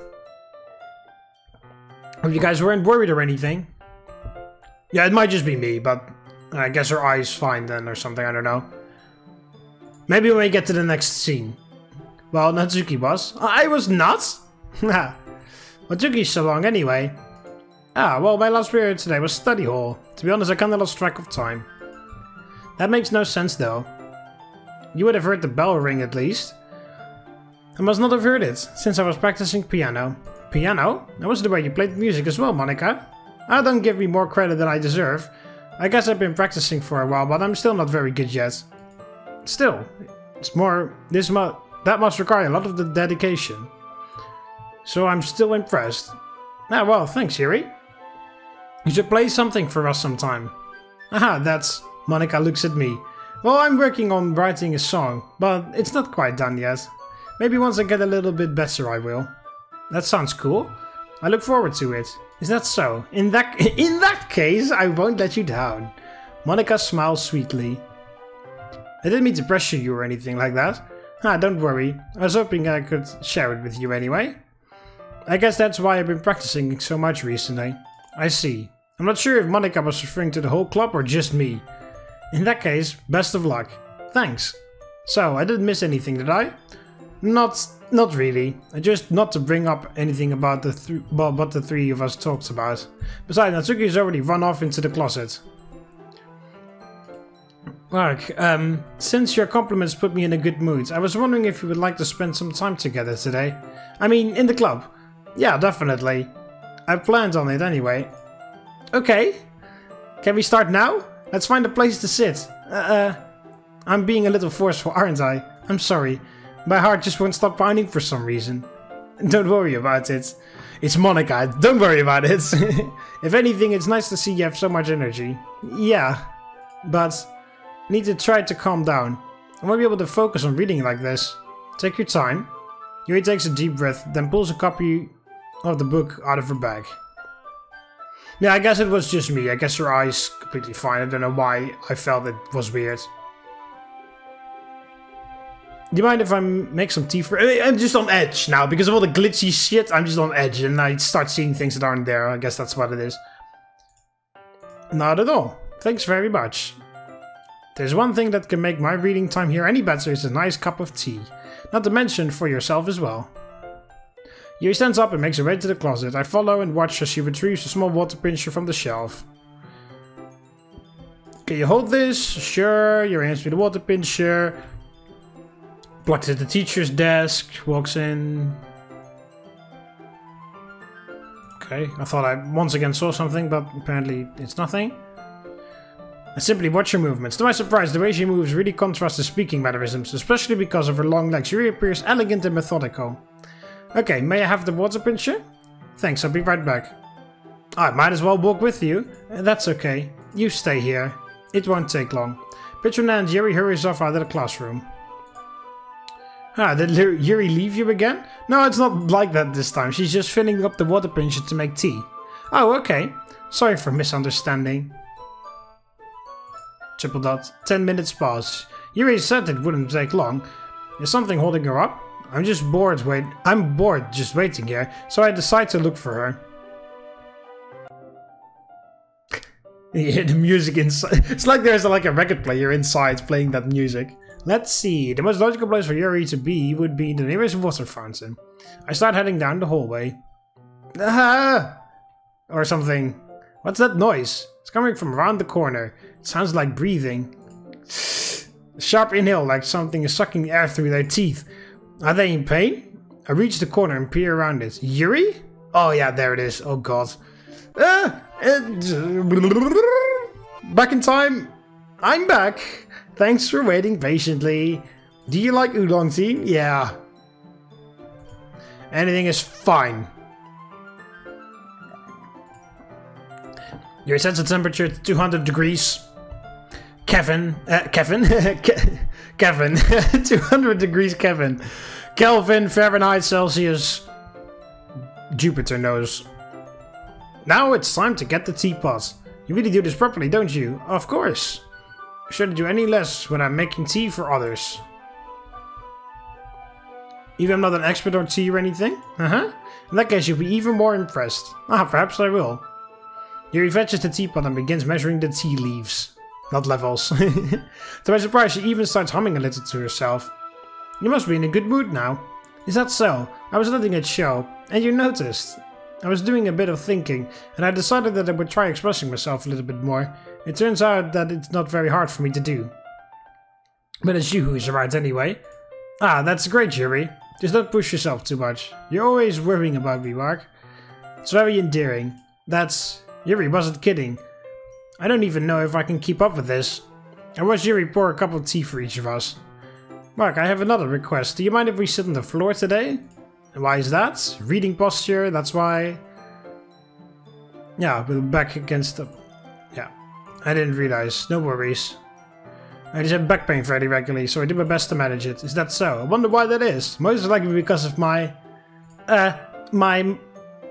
Hope you guys weren't worried or anything. Yeah, it might just be me, but I guess her eye's fine then or something, I don't know. Maybe when we get to the next scene. Well, Natsuki was. I was not? What took you so long anyway? Ah, well, my last period today was study hall. To be honest, I kinda lost track of time. That makes no sense though. You would have heard the bell ring at least. I must not have heard it, since I was practicing piano. Piano? That was the way you played music as well, Monika. Don't give me more credit than I deserve. I guess I've been practicing for a while, but I'm still not very good yet. Still, that must require a lot of the dedication. So I'm still impressed. Well, thanks, Yuri. You should play something for us sometime. That's... Monika looks at me. Well, I'm working on writing a song, but it's not quite done yet. Maybe once I get a little bit better I will. That sounds cool. I look forward to it. Is that so? In that case, I won't let you down. Monika smiles sweetly. I didn't mean to pressure you or anything like that. Don't worry. I was hoping I could share it with you anyway. I guess that's why I've been practicing so much recently. I see. I'm not sure if Monika was referring to the whole club or just me. In that case, best of luck. Thanks. So, I didn't miss anything, did I? Not really. Just not to bring up anything about what the three of us talked about. Besides, Natsuki has already run off into the closet. Look, since your compliments put me in a good mood, I was wondering if you would like to spend some time together today. I mean, in the club. Yeah, definitely. I planned on it anyway. Okay. Can we start now? Let's find a place to sit. I'm being a little forceful, aren't I? I'm sorry. My heart just won't stop pounding for some reason. Don't worry about it. It's Monika, don't worry about it. If anything, it's nice to see you have so much energy. Yeah, but I need to try to calm down. I won't be able to focus on reading like this. Take your time. Yuri takes a deep breath, then pulls a copy of the book out of her bag. Yeah, I guess it was just me. I guess her eyes completely fine. I don't know why I felt it was weird. Do you mind if I make some tea for... I'm just on edge now. Because of all the glitchy shit, I'm just on edge. And I start seeing things that aren't there. I guess that's what it is. Not at all. Thanks very much. There's one thing that can make my reading time here any better is a nice cup of tea. Not to mention for yourself as well. Yuri stands up and makes her way to the closet. I follow and watch as she retrieves a small water pincher from the shelf. Can you hold this? Sure. Yuri hands me the water pincher. Plugs at the teacher's desk. Walks in. Okay, I thought I once again saw something, but apparently it's nothing. I simply watch her movements. To my surprise, the way she moves really contrasts the speaking mannerisms, especially because of her long legs. She really appears elegant and methodical. Okay, may I have the water pincher? Thanks, I'll be right back. I might as well walk with you. That's okay. You stay here. It won't take long. Pitcher and Yuri hurries off out of the classroom. Did Yuri leave you again? No, it's not like that this time. She's just filling up the water pincher to make tea. Oh, okay. Sorry for misunderstanding. Triple dot. 10 minutes pass. Yuri said it wouldn't take long. Is something holding her up? I'm bored just waiting here, so I decide to look for her. You hear the music inside. It's like there's like a record player inside playing that music. Let's see. The most logical place for Yuri to be would be the nearest water fountain. I start heading down the hallway. Or something. What's that noise? It's coming from around the corner. It sounds like breathing. A sharp inhale, like something is sucking the air through their teeth. Are they in pain? I reach the corner and peer around it. Yuri? Oh yeah, there it is. Oh god. Back in time. I'm back. Thanks for waiting patiently. Do you like oolong tea? Yeah. Anything is fine. Your sets the temperature to 200 degrees. Kevin. 200 degrees Kevin. Kelvin, Fahrenheit, Celsius. Jupiter knows. Now it's time to get the teapot. You really do this properly, don't you? Of course. I shouldn't do any less when I'm making tea for others. Even I'm not an expert on tea or anything? In that case, you'll be even more impressed. Perhaps I will. Yuri fetches the teapot and begins measuring the tea leaves. Not levels. To my surprise, she even starts humming a little to herself. You must be in a good mood now. Is that so? I was letting it show, and you noticed. I was doing a bit of thinking, and I decided that I would try expressing myself a little bit more. It turns out that it's not very hard for me to do. But it's you who's right anyway. Ah, that's great, Yuri. Just don't push yourself too much. You're always worrying about me, Mark. It's very endearing. Yuri wasn't kidding. I don't even know if I can keep up with this. I watched Yuri pour a cup of tea for each of us. Mark, I have another request. Do you mind if we sit on the floor today? And why is that? Reading posture, that's why. Yeah, we're back against the... Yeah, I didn't realize. No worries. I just have back pain fairly regularly, so I do my best to manage it. Is that so? I wonder why that is. Most likely because of my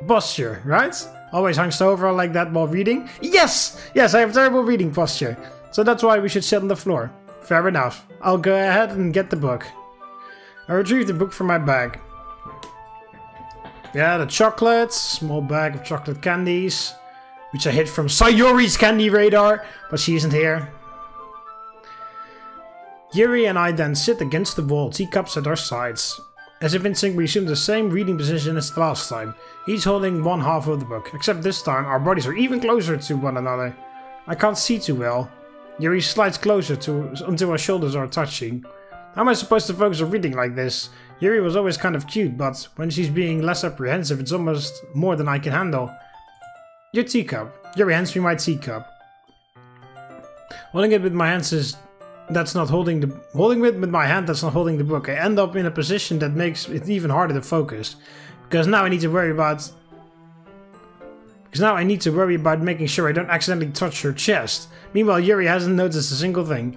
posture, right? Always hunched over like that while reading. Yes! Yes, I have terrible reading posture. So that's why we should sit on the floor. Fair enough. I'll go ahead and get the book. I retrieved the book from my bag. Yeah, the chocolates. Small bag of chocolate candies. Which I hid from Sayori's candy radar. But she isn't here. Yuri and I then sit against the wall, teacups at our sides. As if in sync, we assume the same reading position as the last time, each holding one half of the book, except this time our bodies are even closer to one another. I can't see too well. Yuri slides closer until our shoulders are touching. How am I supposed to focus on reading like this? Yuri was always kind of cute, but when she's being less apprehensive, it's almost more than I can handle. Your teacup. Yuri hands me my teacup. Holding it with my hands is... That's not holding the... Holding it with my hand that's not holding the book. I end up in a position that makes it even harder to focus. Because now I need to worry about... making sure I don't accidentally touch her chest. Meanwhile, Yuri hasn't noticed a single thing.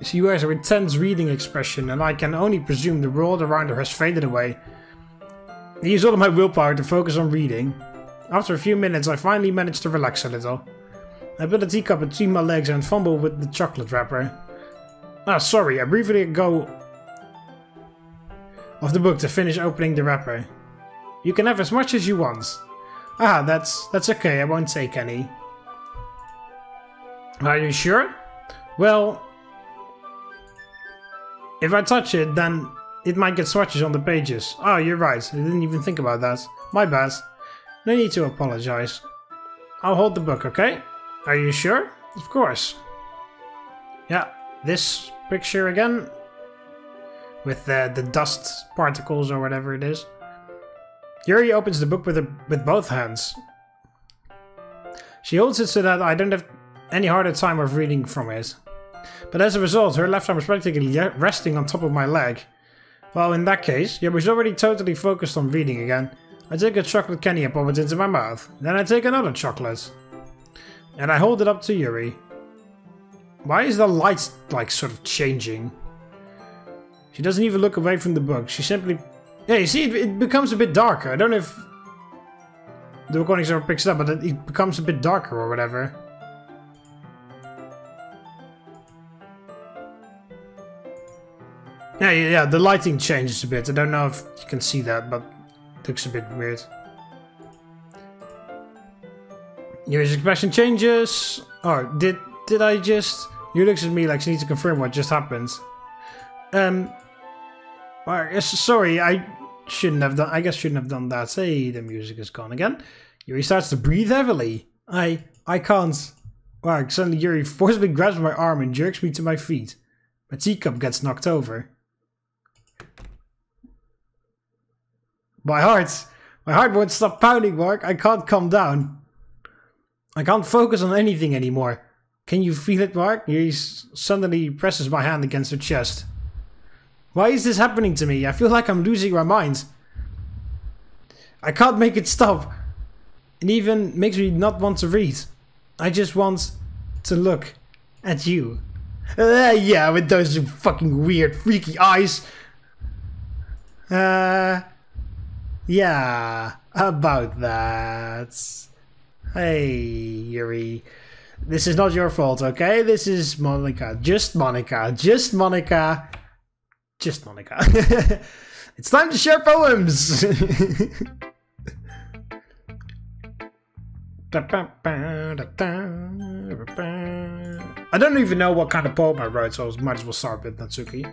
She wears a intense reading expression, and I can only presume the world around her has faded away. I use all of my willpower to focus on reading. After a few minutes, I finally manage to relax a little. I put the teacup between my legs and fumble with the chocolate wrapper. Ah, sorry, I briefly let go of the book to finish opening the wrapper. You can have as much as you want. Ah, that's okay, I won't take any. Are you sure? Well, if I touch it, then it might get swatches on the pages. Oh, you're right, I didn't even think about that. My bad. No need to apologize. I'll hold the book, okay? Are you sure? Of course. Yeah, this picture again. With the dust particles or whatever it is. Yuri opens the book with both hands. She holds it so that I don't have any harder time of reading from it. But as a result, her left arm is practically resting on top of my leg. Well, in that case, Yuri's already totally focused on reading again. I take a chocolate candy and pop it into my mouth. Then I take another chocolate. And I hold it up to Yuri. Why is the light, like, sort of changing? She doesn't even look away from the book. She simply... Yeah, you see, it becomes a bit darker. I don't know if the recording ever picks it up, but it becomes a bit darker or whatever. Yeah, the lighting changes a bit. I don't know if you can see that, but it looks a bit weird. Yuri's expression changes. Oh, did I just... Yuri looks at me like she needs to confirm what just happened. Sorry, I shouldn't have done... I guess shouldn't have done that. Hey, the music is gone again. Yuri starts to breathe heavily. I can't... Wow, suddenly Yuri forcibly grabs my arm and jerks me to my feet. My teacup gets knocked over. My heart won't stop pounding, Mark. I can't calm down. I can't focus on anything anymore. Can you feel it, Mark? He suddenly presses my hand against her chest. Why is this happening to me? I feel like I'm losing my mind. I can't make it stop. It even makes me not want to read. I just want to look at you. Yeah, with those fucking weird, freaky eyes. Yeah, about that. Hey, Yuri. This is not your fault, okay? This is Monika. Just Monika. Just Monika. Just Monika. It's time to share poems! I don't even know what kind of poem I wrote, so I might as well start with Natsuki.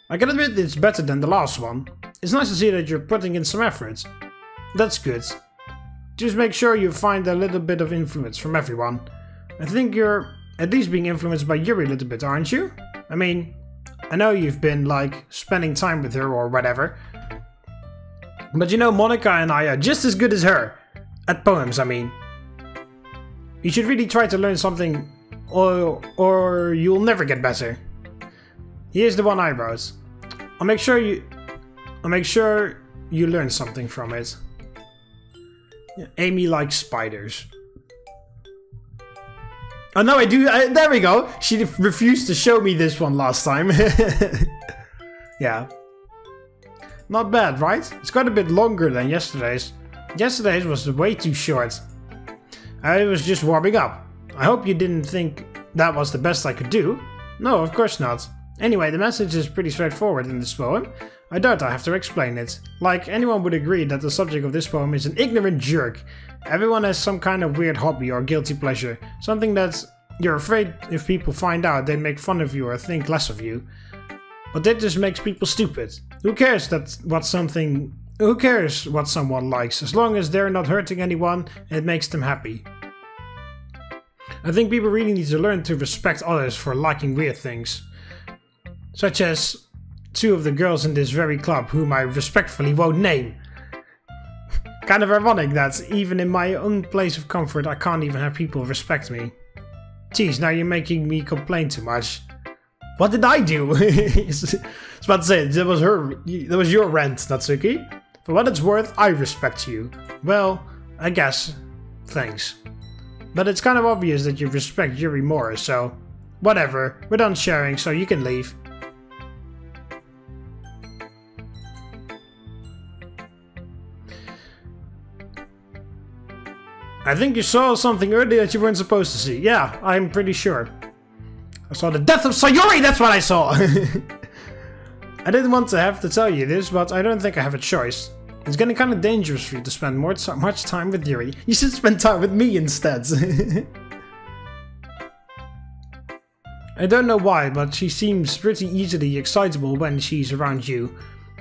I can admit it's better than the last one. It's nice to see that you're putting in some effort. That's good. Just make sure you find a little bit of influence from everyone. I think you're at least being influenced by Yuri a little bit, aren't you? I mean, I know you've been, like, spending time with her or whatever. But you know, Monika and I are just as good as her. At poems, I mean. You should really try to learn something, or you'll never get better. Here's the one I wrote. I'll make sure you learn something from it. Amy likes spiders. Oh no, I do. There we go. She refused to show me this one last time. Yeah. Not bad, right? It's got a bit longer than yesterday's. Yesterday's was way too short. I was just warming up. I hope you didn't think that was the best I could do. No, of course not. Anyway, the message is pretty straightforward in this poem. I doubt I have to explain it. Like, anyone would agree that the subject of this poem is an ignorant jerk. Everyone has some kind of weird hobby or guilty pleasure. Something that you're afraid if people find out they make fun of you or think less of you. But that just makes people stupid. Who cares what someone likes, as long as they're not hurting anyone and it makes them happy. I think people really need to learn to respect others for liking weird things. Such as 2 of the girls in this very club, whom I respectfully won't name. Kind of ironic that even in my own place of comfort I can't even have people respect me. Geez, now you're making me complain too much. What did I do? I was about to say, that was your rant, Natsuki. For what it's worth, I respect you. Well, I guess. Thanks. But it's kind of obvious that you respect Yuri more, so... Whatever, we're done sharing, so you can leave. I think you saw something earlier that you weren't supposed to see. Yeah, I'm pretty sure. I saw the death of Sayuri, that's what I saw! I didn't want to have to tell you this, but I don't think I have a choice. It's getting kind of dangerous for you to spend much time with Yuri. You should spend time with me instead. I don't know why, but she seems pretty easily excitable when she's around you.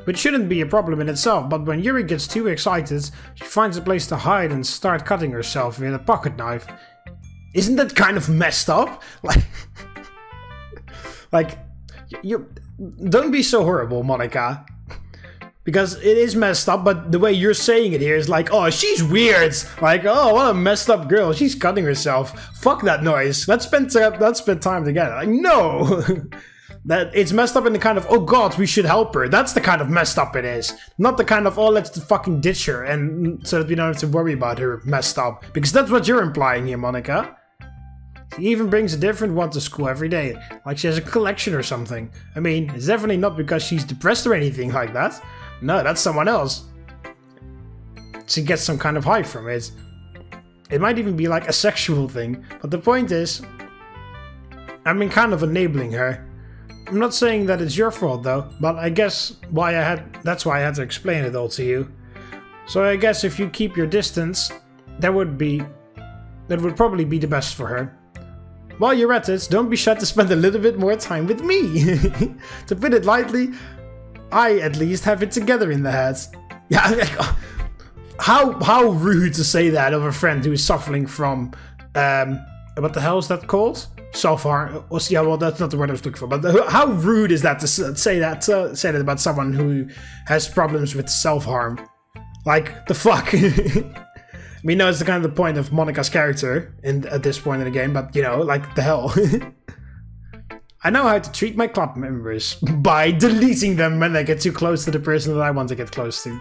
Which shouldn't be a problem in itself, but when Yuri gets too excited, she finds a place to hide and start cutting herself with a pocket knife. Isn't that kind of messed up? Like, you don't be so horrible, Monika. Because it is messed up, but the way you're saying it here is like, oh, she's weird. Like, oh, what a messed up girl. She's cutting herself. Fuck that noise. Let's spend time together. Like, no. That it's messed up in the kind of, oh god, we should help her. That's the kind of messed up it is. Not the kind of, oh, let's fucking ditch her and so that we don't have to worry about her messed up. Because that's what you're implying here, Monika. She even brings a different one to school every day. Like she has a collection or something. I mean, it's definitely not because she's depressed or anything like that. No, that's someone else. She gets some kind of high from it. It might even be like a sexual thing. But the point is, I've been kind of enabling her. I'm not saying that it's your fault though, but I guess that's why I had to explain it all to you. So I guess if you keep your distance, that would probably be the best for her. While you're at it, don't be shy to spend a little bit more time with me. To put it lightly, I at least have it together in the head. Yeah, how rude to say that of a friend who is suffering from what the hell is that called? Self-harm. Yeah, well, that's not the word I was looking for. But how rude is that to say that about someone who has problems with self-harm? Like, the fuck? We know it's the kind of the point of Monika's character at this point in the game, but you know, like the hell. I know how to treat my club members by deleting them when they get too close to the person that I want to get close to.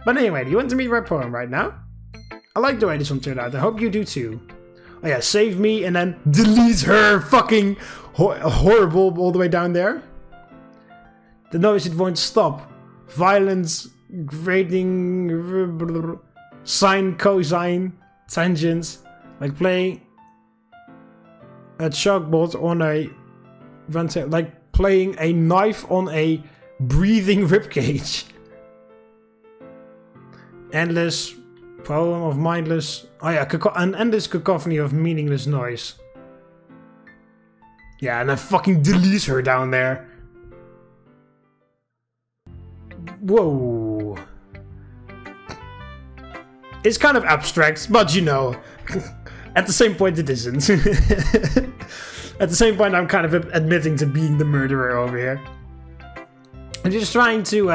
But anyway, do you want to read my poem right now? I like the way this one turned out. I hope you do too. Oh yeah, save me and then delete her fucking horrible all the way down there. The noise, it won't stop. Violence, grading, sine, cosine, tangents. Like playing a chalkboard on a... like playing a knife on a breathing ribcage. Endless... poem of mindless... oh yeah, an endless cacophony of meaningless noise. Yeah, and then fucking delete her down there. Whoa. It's kind of abstract, but you know. At the same point, it isn't. At the same point, I'm kind of admitting to being the murderer over here. I'm just trying to,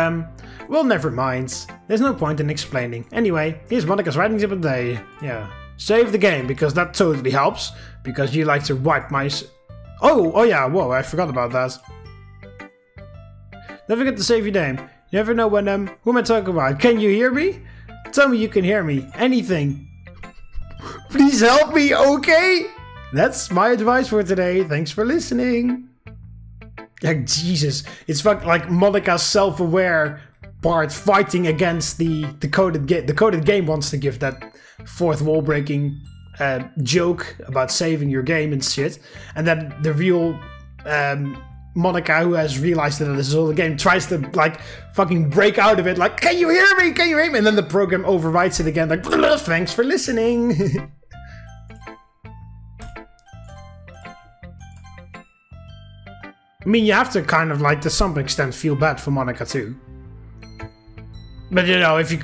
well, never mind. There's no point in explaining. Anyway, here's Monika's writing tip of the day. Yeah. Save the game, because that totally helps. Because you like to wipe my... Oh yeah, whoa, I forgot about that. Don't forget to save your name. You never know when, who am I talking about? Can you hear me? Tell me you can hear me. Anything. Please help me, okay? That's my advice for today. Thanks for listening. Yeah, Jesus. It's like Monika's self-aware part fighting against the coded game. The coded game wants to give that fourth wall breaking joke about saving your game and shit. And then the real Monika, who has realized that this is all the game, tries to like fucking break out of it like, can you hear me? Can you hear me? And then the program overwrites it again like, thanks for listening. I mean, you have to kind of like to some extent feel bad for Monika too. But you know, if you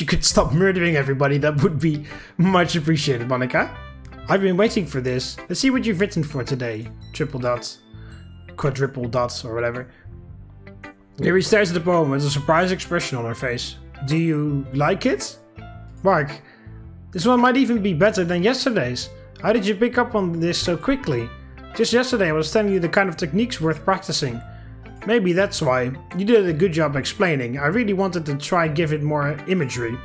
could stop murdering everybody, that would be much appreciated, Monika. I've been waiting for this. Let's see what you've written for today. Triple dots. Quadruple dots or whatever. Yuri stares at the poem with a surprised expression on her face. Do you like it? Mark, this one might even be better than yesterday's. How did you pick up on this so quickly? Just yesterday I was telling you the kind of techniques worth practicing. Maybe that's why. You did a good job explaining. I really wanted to try and give it more imagery.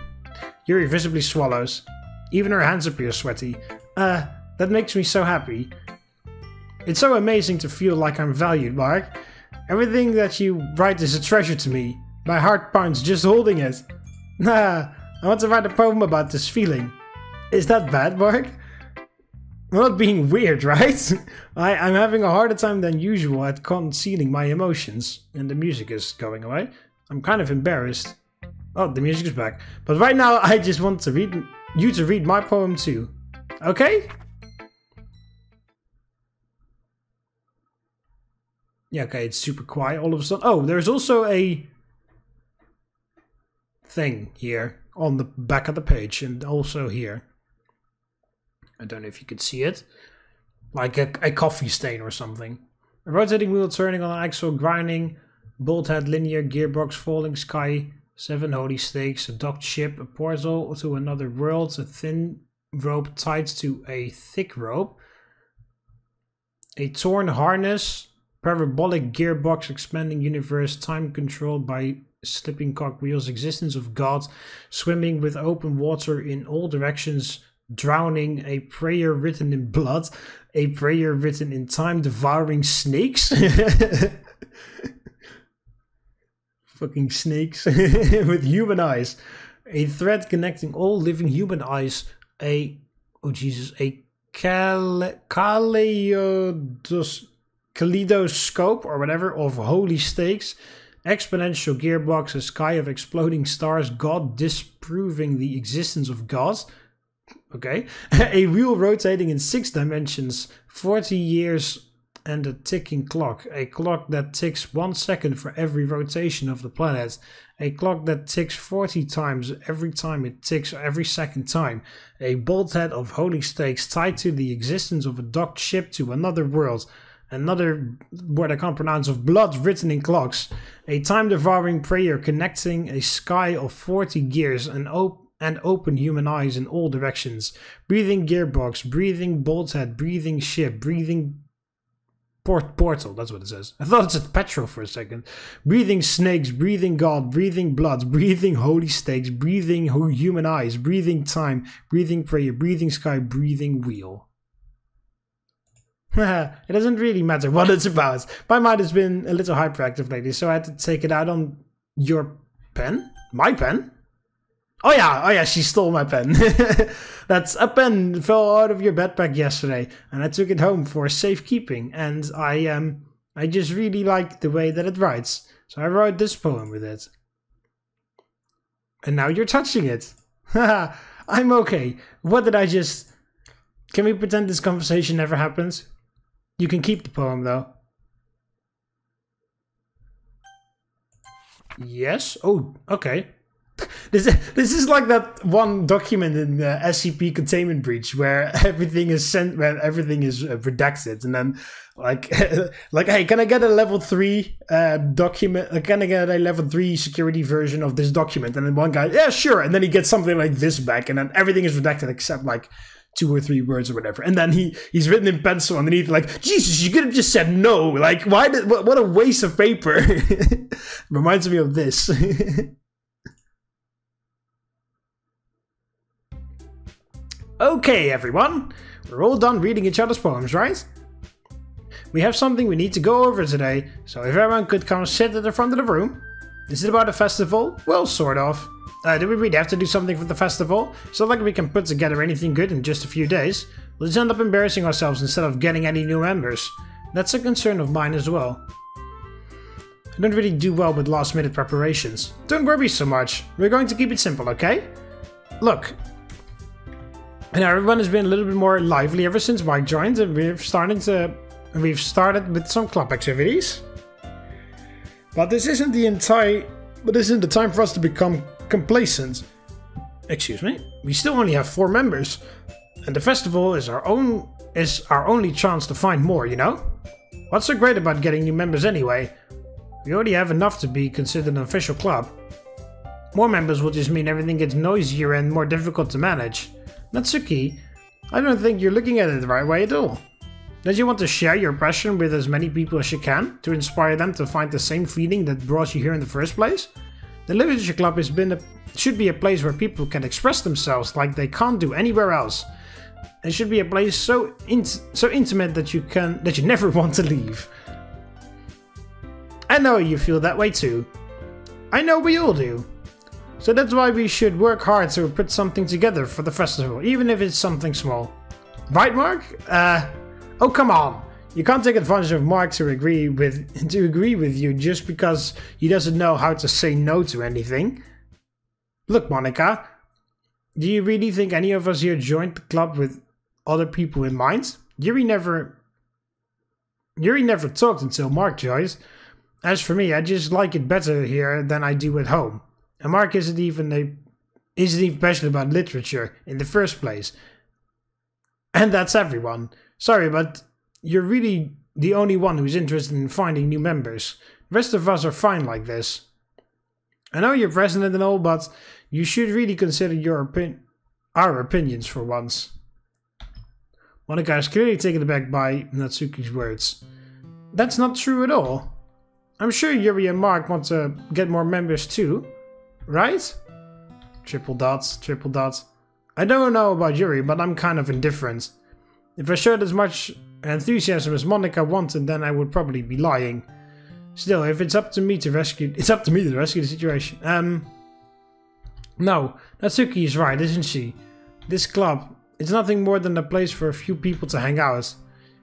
Yuri visibly swallows. Even her hands appear sweaty. That makes me so happy. It's so amazing to feel like I'm valued, Mark. Everything that you write is a treasure to me. My heart pounds just holding it. I want to write a poem about this feeling. Is that bad, Mark? I'm not being weird, right? I'm having a harder time than usual at concealing my emotions. And the music is going away. I'm kind of embarrassed. Oh, the music is back. But right now, I just want to read you to read my poem too. Okay? Yeah, okay, it's super quiet all of a sudden. Oh, there's also a thing here on the back of the page and also here. I don't know if you could see it. Like a coffee stain or something. A rotating wheel turning on an axle, grinding, bolt head, linear, gearbox, falling sky, 7 holy stakes, a docked ship, a portal to another world, a thin rope tied to a thick rope, a torn harness, parabolic gearbox, expanding universe, time controlled by slipping cogwheels, existence of God, swimming with open water in all directions, drowning, a prayer written in blood, a prayer written in time, devouring snakes. Fucking snakes with human eyes, a thread connecting all living human eyes, a kaleidoscope or whatever of holy stakes, exponential gearbox, a sky of exploding stars, God disproving the existence of God. Okay. A wheel rotating in 6 dimensions, 40 years and a ticking clock. A clock that ticks 1 second for every rotation of the planet. A clock that ticks 40 times every time it ticks every second time. A bolt head of holy stakes tied to the existence of a docked ship to another world. Another word I can't pronounce of blood written in clocks. A time-devouring prayer connecting a sky of 40 gears and open human eyes in all directions. Breathing gearbox, breathing bolt head, breathing ship, breathing portal, that's what it says. I thought it said petrol for a second. Breathing snakes, breathing God, breathing blood, breathing holy stakes, breathing human eyes, breathing time, breathing prayer, breathing sky, breathing wheel. It doesn't really matter what it's about. My mind has been a little hyperactive lately, so I had to take it out on your pen? My pen? Oh yeah, she stole my pen. That's a pen fell out of your backpack yesterday, and I took it home for safekeeping, and I just really liked the way that it writes, so I wrote this poem with it. And now you're touching it. Haha, I'm okay. What did I just... Can we pretend this conversation never happens? You can keep the poem though. Yes? Oh, okay. This is like that one document in the SCP containment breach where everything is redacted, and then like like, hey, can I get a level 3 document? Can I get a level 3 security version of this document? And then one guy, yeah, sure, and then he gets something like this back, and then everything is redacted except like 2 or 3 words or whatever. And then he's written in pencil underneath, like, Jesus, you could have just said no. Like, what a waste of paper. Reminds me of this. Okay, everyone. We're all done reading each other's poems, right? We have something we need to go over today, so if everyone could come sit at the front of the room. Is it about a festival? Well, sort of. Do we really have to do something for the festival? It's not like we can put together anything good in just a few days. We'll just end up embarrassing ourselves instead of getting any new members. That's a concern of mine as well. I don't really do well with last minute preparations. Don't worry so much. We're going to keep it simple, okay? Look. And everyone has been a little bit more lively ever since Mike joined, and we've started with some club activities. But this isn't the time for us to become complacent. Excuse me. We still only have 4 members, and the festival is our only chance to find more, you know? What's so great about getting new members anyway? We already have enough to be considered an official club. More members will just mean everything gets noisier and more difficult to manage. Natsuki, I don't think you're looking at it the right way at all. Don't you want to share your passion with as many people as you can, to inspire them to find the same feeling that brought you here in the first place? The Literature Club should be a place where people can express themselves like they can't do anywhere else. It should be a place so intimate that you never want to leave. I know you feel that way too. I know we all do. So that's why we should work hard to put something together for the festival, even if it's something small. Right, Mark? Oh, come on. You can't take advantage of Mark to agree with you just because he doesn't know how to say no to anything. Look, Monika, do you really think any of us here joined the club with other people in mind? Yuri never talked until Mark joined. As for me, I just like it better here than I do at home. And Mark isn't even passionate about literature in the first place. And that's everyone. Sorry, but you're really the only one who's interested in finding new members. The rest of us are fine like this. I know you're president and all, but you should really consider our opinions for once. Monika is clearly taken aback by Natsuki's words. That's not true at all. I'm sure Yuri and Mark want to get more members too, right? Triple dots. I don't know about Yuri, but I'm kind of indifferent. If I showed as much enthusiasm as Monika wanted, then I would probably be lying. Still, if it's up to me to rescue the situation. No, Natsuki is right, isn't she? This club, it's nothing more than a place for a few people to hang out.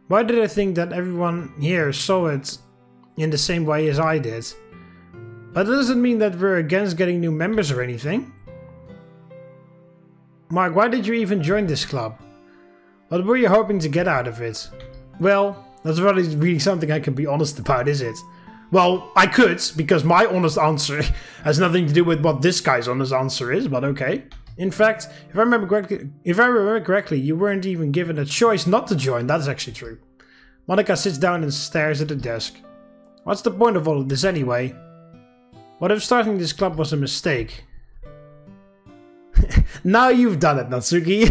Why did I think that everyone here saw it in the same way as I did? But that doesn't mean that we're against getting new members or anything. Mark, why did you even join this club? What were you hoping to get out of it? Well, that's not really something I can be honest about, is it? Well, I could, because my honest answer has nothing to do with what this guy's honest answer is, but okay. In fact, if I remember correctly, you weren't even given a choice not to join. That's actually true. Monika sits down and stares at the desk. What's the point of all of this anyway? What if starting this club was a mistake? Now you've done it, Natsuki.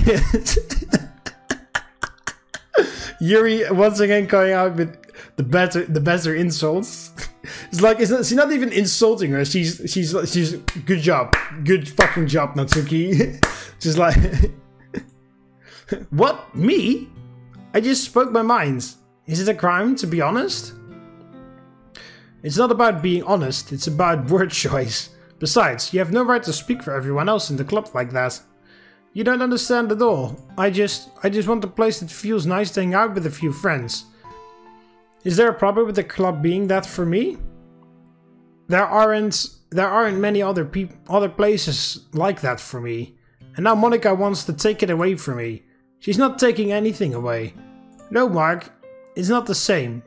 Yuri once again going out with the better insults. It's like she's not even insulting her. She's good job, good fucking job, Natsuki. Just like, what, me? I just spoke my mind. Is it a crime to be honest? It's not about being honest. It's about word choice. Besides, you have no right to speak for everyone else in the club like that. You don't understand at all. I just want a place that feels nice to hang out with a few friends. Is there a problem with the club being that for me? There aren't many other places like that for me. And now Monika wants to take it away from me. She's not taking anything away. No, Mark, it's not the same.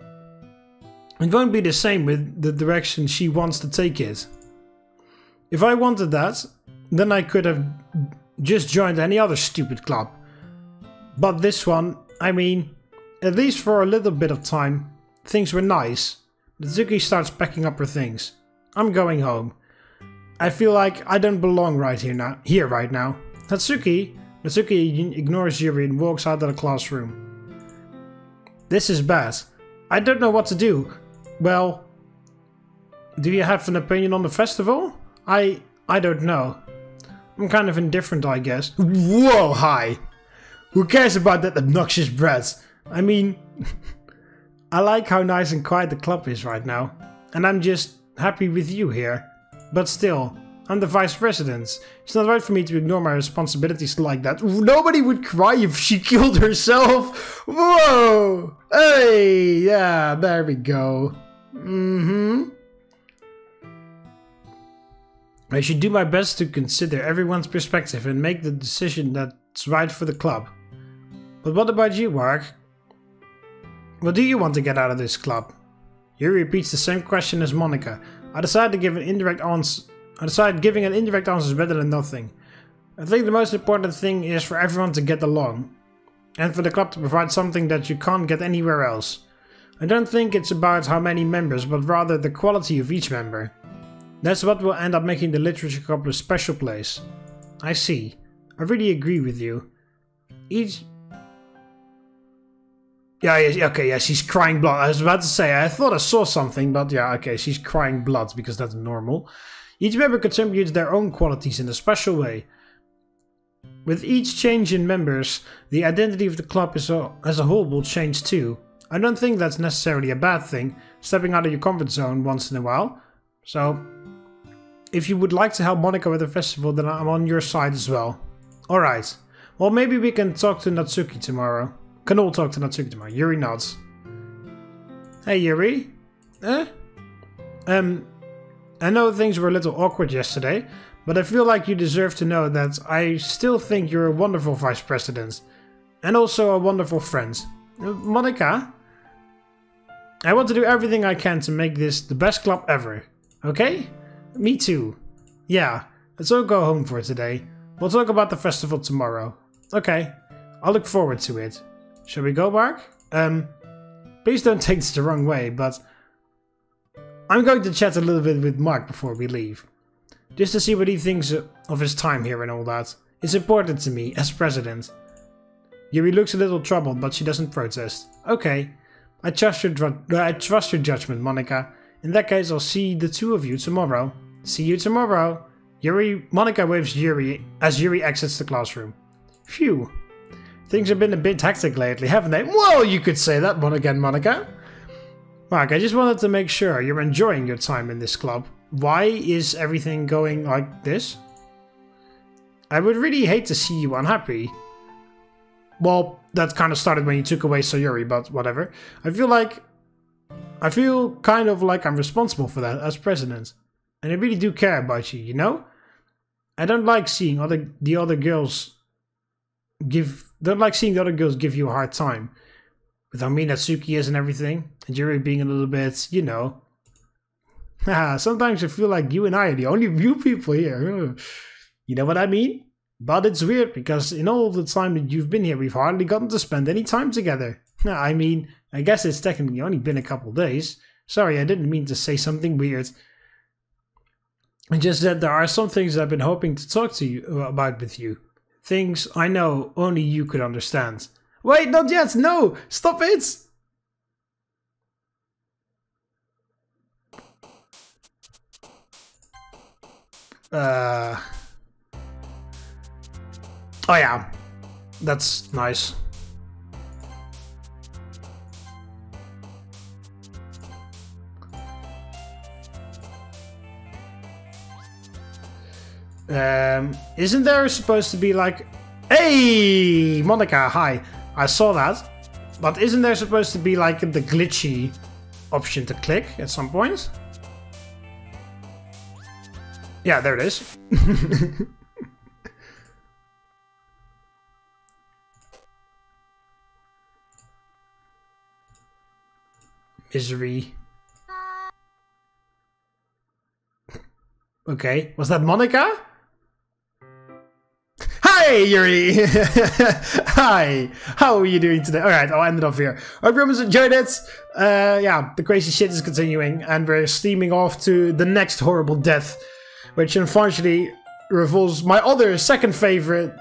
It won't be the same with the direction she wants to take it. If I wanted that, then I could have just joined any other stupid club. But this one, I mean, at least for a little bit of time, things were nice. Natsuki starts packing up her things. I'm going home. I feel like I don't belong here right now. Natsuki ignores Yuri and walks out of the classroom. This is bad. I don't know what to do. Well, do you have an opinion on the festival? I don't know. I'm kind of indifferent, I guess. Whoa, hi! Who cares about that obnoxious brat? I mean, I like how nice and quiet the club is right now. And I'm just happy with you here. But still, I'm the vice president. It's not right for me to ignore my responsibilities like that. Nobody would cry if she killed herself. Whoa! Hey, yeah, there we go. I should do my best to consider everyone's perspective and make the decision that's right for the club. But what about you, Mark? What do you want to get out of this club? Yuri repeats the same question as Monika. I decided to give an indirect answer. I decided giving an indirect answer is better than nothing. I think the most important thing is for everyone to get along. And for the club to provide something that you can't get anywhere else. I don't think it's about how many members, but rather the quality of each member. That's what will end up making the literature club a special place. I see. I really agree with you. Yeah, she's crying blood. I was about to say, I thought I saw something, but yeah, okay, she's crying blood because that's normal. Each member contributes their own qualities in a special way. With each change in members, the identity of the club as a whole will change too. I don't think that's necessarily a bad thing, stepping out of your comfort zone once in a while. So, if you would like to help Monika with the festival, then I'm on your side as well. Alright. Well, maybe we can talk to Natsuki tomorrow. Can all talk to Natsuki tomorrow. Yuri nods. Hey, Yuri. I know things were a little awkward yesterday, but I feel like you deserve to know that I still think you're a wonderful vice president. And also a wonderful friend. Monika? I want to do everything I can to make this the best club ever. Okay? Me too. Yeah, let's all go home for today. We'll talk about the festival tomorrow. Okay, I'll look forward to it. Shall we go, Mark? Please don't take this the wrong way, but I'm going to chat a little bit with Mark before we leave. Just to see what he thinks of his time here and all that. It's important to me, as president. Yuri looks a little troubled, but she doesn't protest. Okay, I trust your judgment, Monika. In that case, I'll see the two of you tomorrow. See you tomorrow. Monika waves Yuri as Yuri exits the classroom. Phew. Things have been a bit hectic lately, haven't they? Well, you could say that one again, Monika. Mark, I just wanted to make sure you're enjoying your time in this club. Why is everything going like this? I would really hate to see you unhappy. Well, that kind of started when you took away Sayuri, but whatever. I feel kind of like I'm responsible for that as president. And I really do care about you, you know? I don't like seeing the other girls give you a hard time. With how mean Natsuki is and everything. And Yuri being a little bit, you know. Sometimes I feel like you and I are the only real people here. You know what I mean? But it's weird because in all the time that you've been here, we've hardly gotten to spend any time together. I mean, I guess it's technically only been a couple days. Sorry, I didn't mean to say something weird. I just said there are some things I've been hoping to talk to you about with you. Things I know only you could understand. Wait, not yet! No! Stop it! Oh yeah. That's nice. Isn't there supposed to be like... Hey! Monika, hi. I saw that. But isn't there supposed to be like the glitchy option to click at some point? Yeah, there it is. Misery. Okay, was that Monika? Hey, Yuri! Hi! How are you doing today? Alright, I'll end it off here. I hope you guys enjoyed it. Yeah, the crazy shit is continuing, and we're steaming off to the next horrible death, which unfortunately revolves my other second favorite,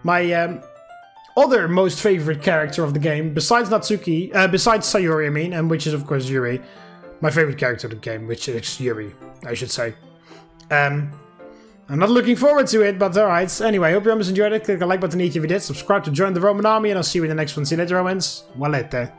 my other most favorite character of the game, besides Natsuki, besides Sayori, I mean, and which is of course Yuri. My favorite character of the game, which is Yuri, I should say. I'm not looking forward to it, but alright. Anyway, hope you guys enjoyed it. Click the like button if you did. Subscribe to join the Roman army, and I'll see you in the next one. See you later, Romans. Valete.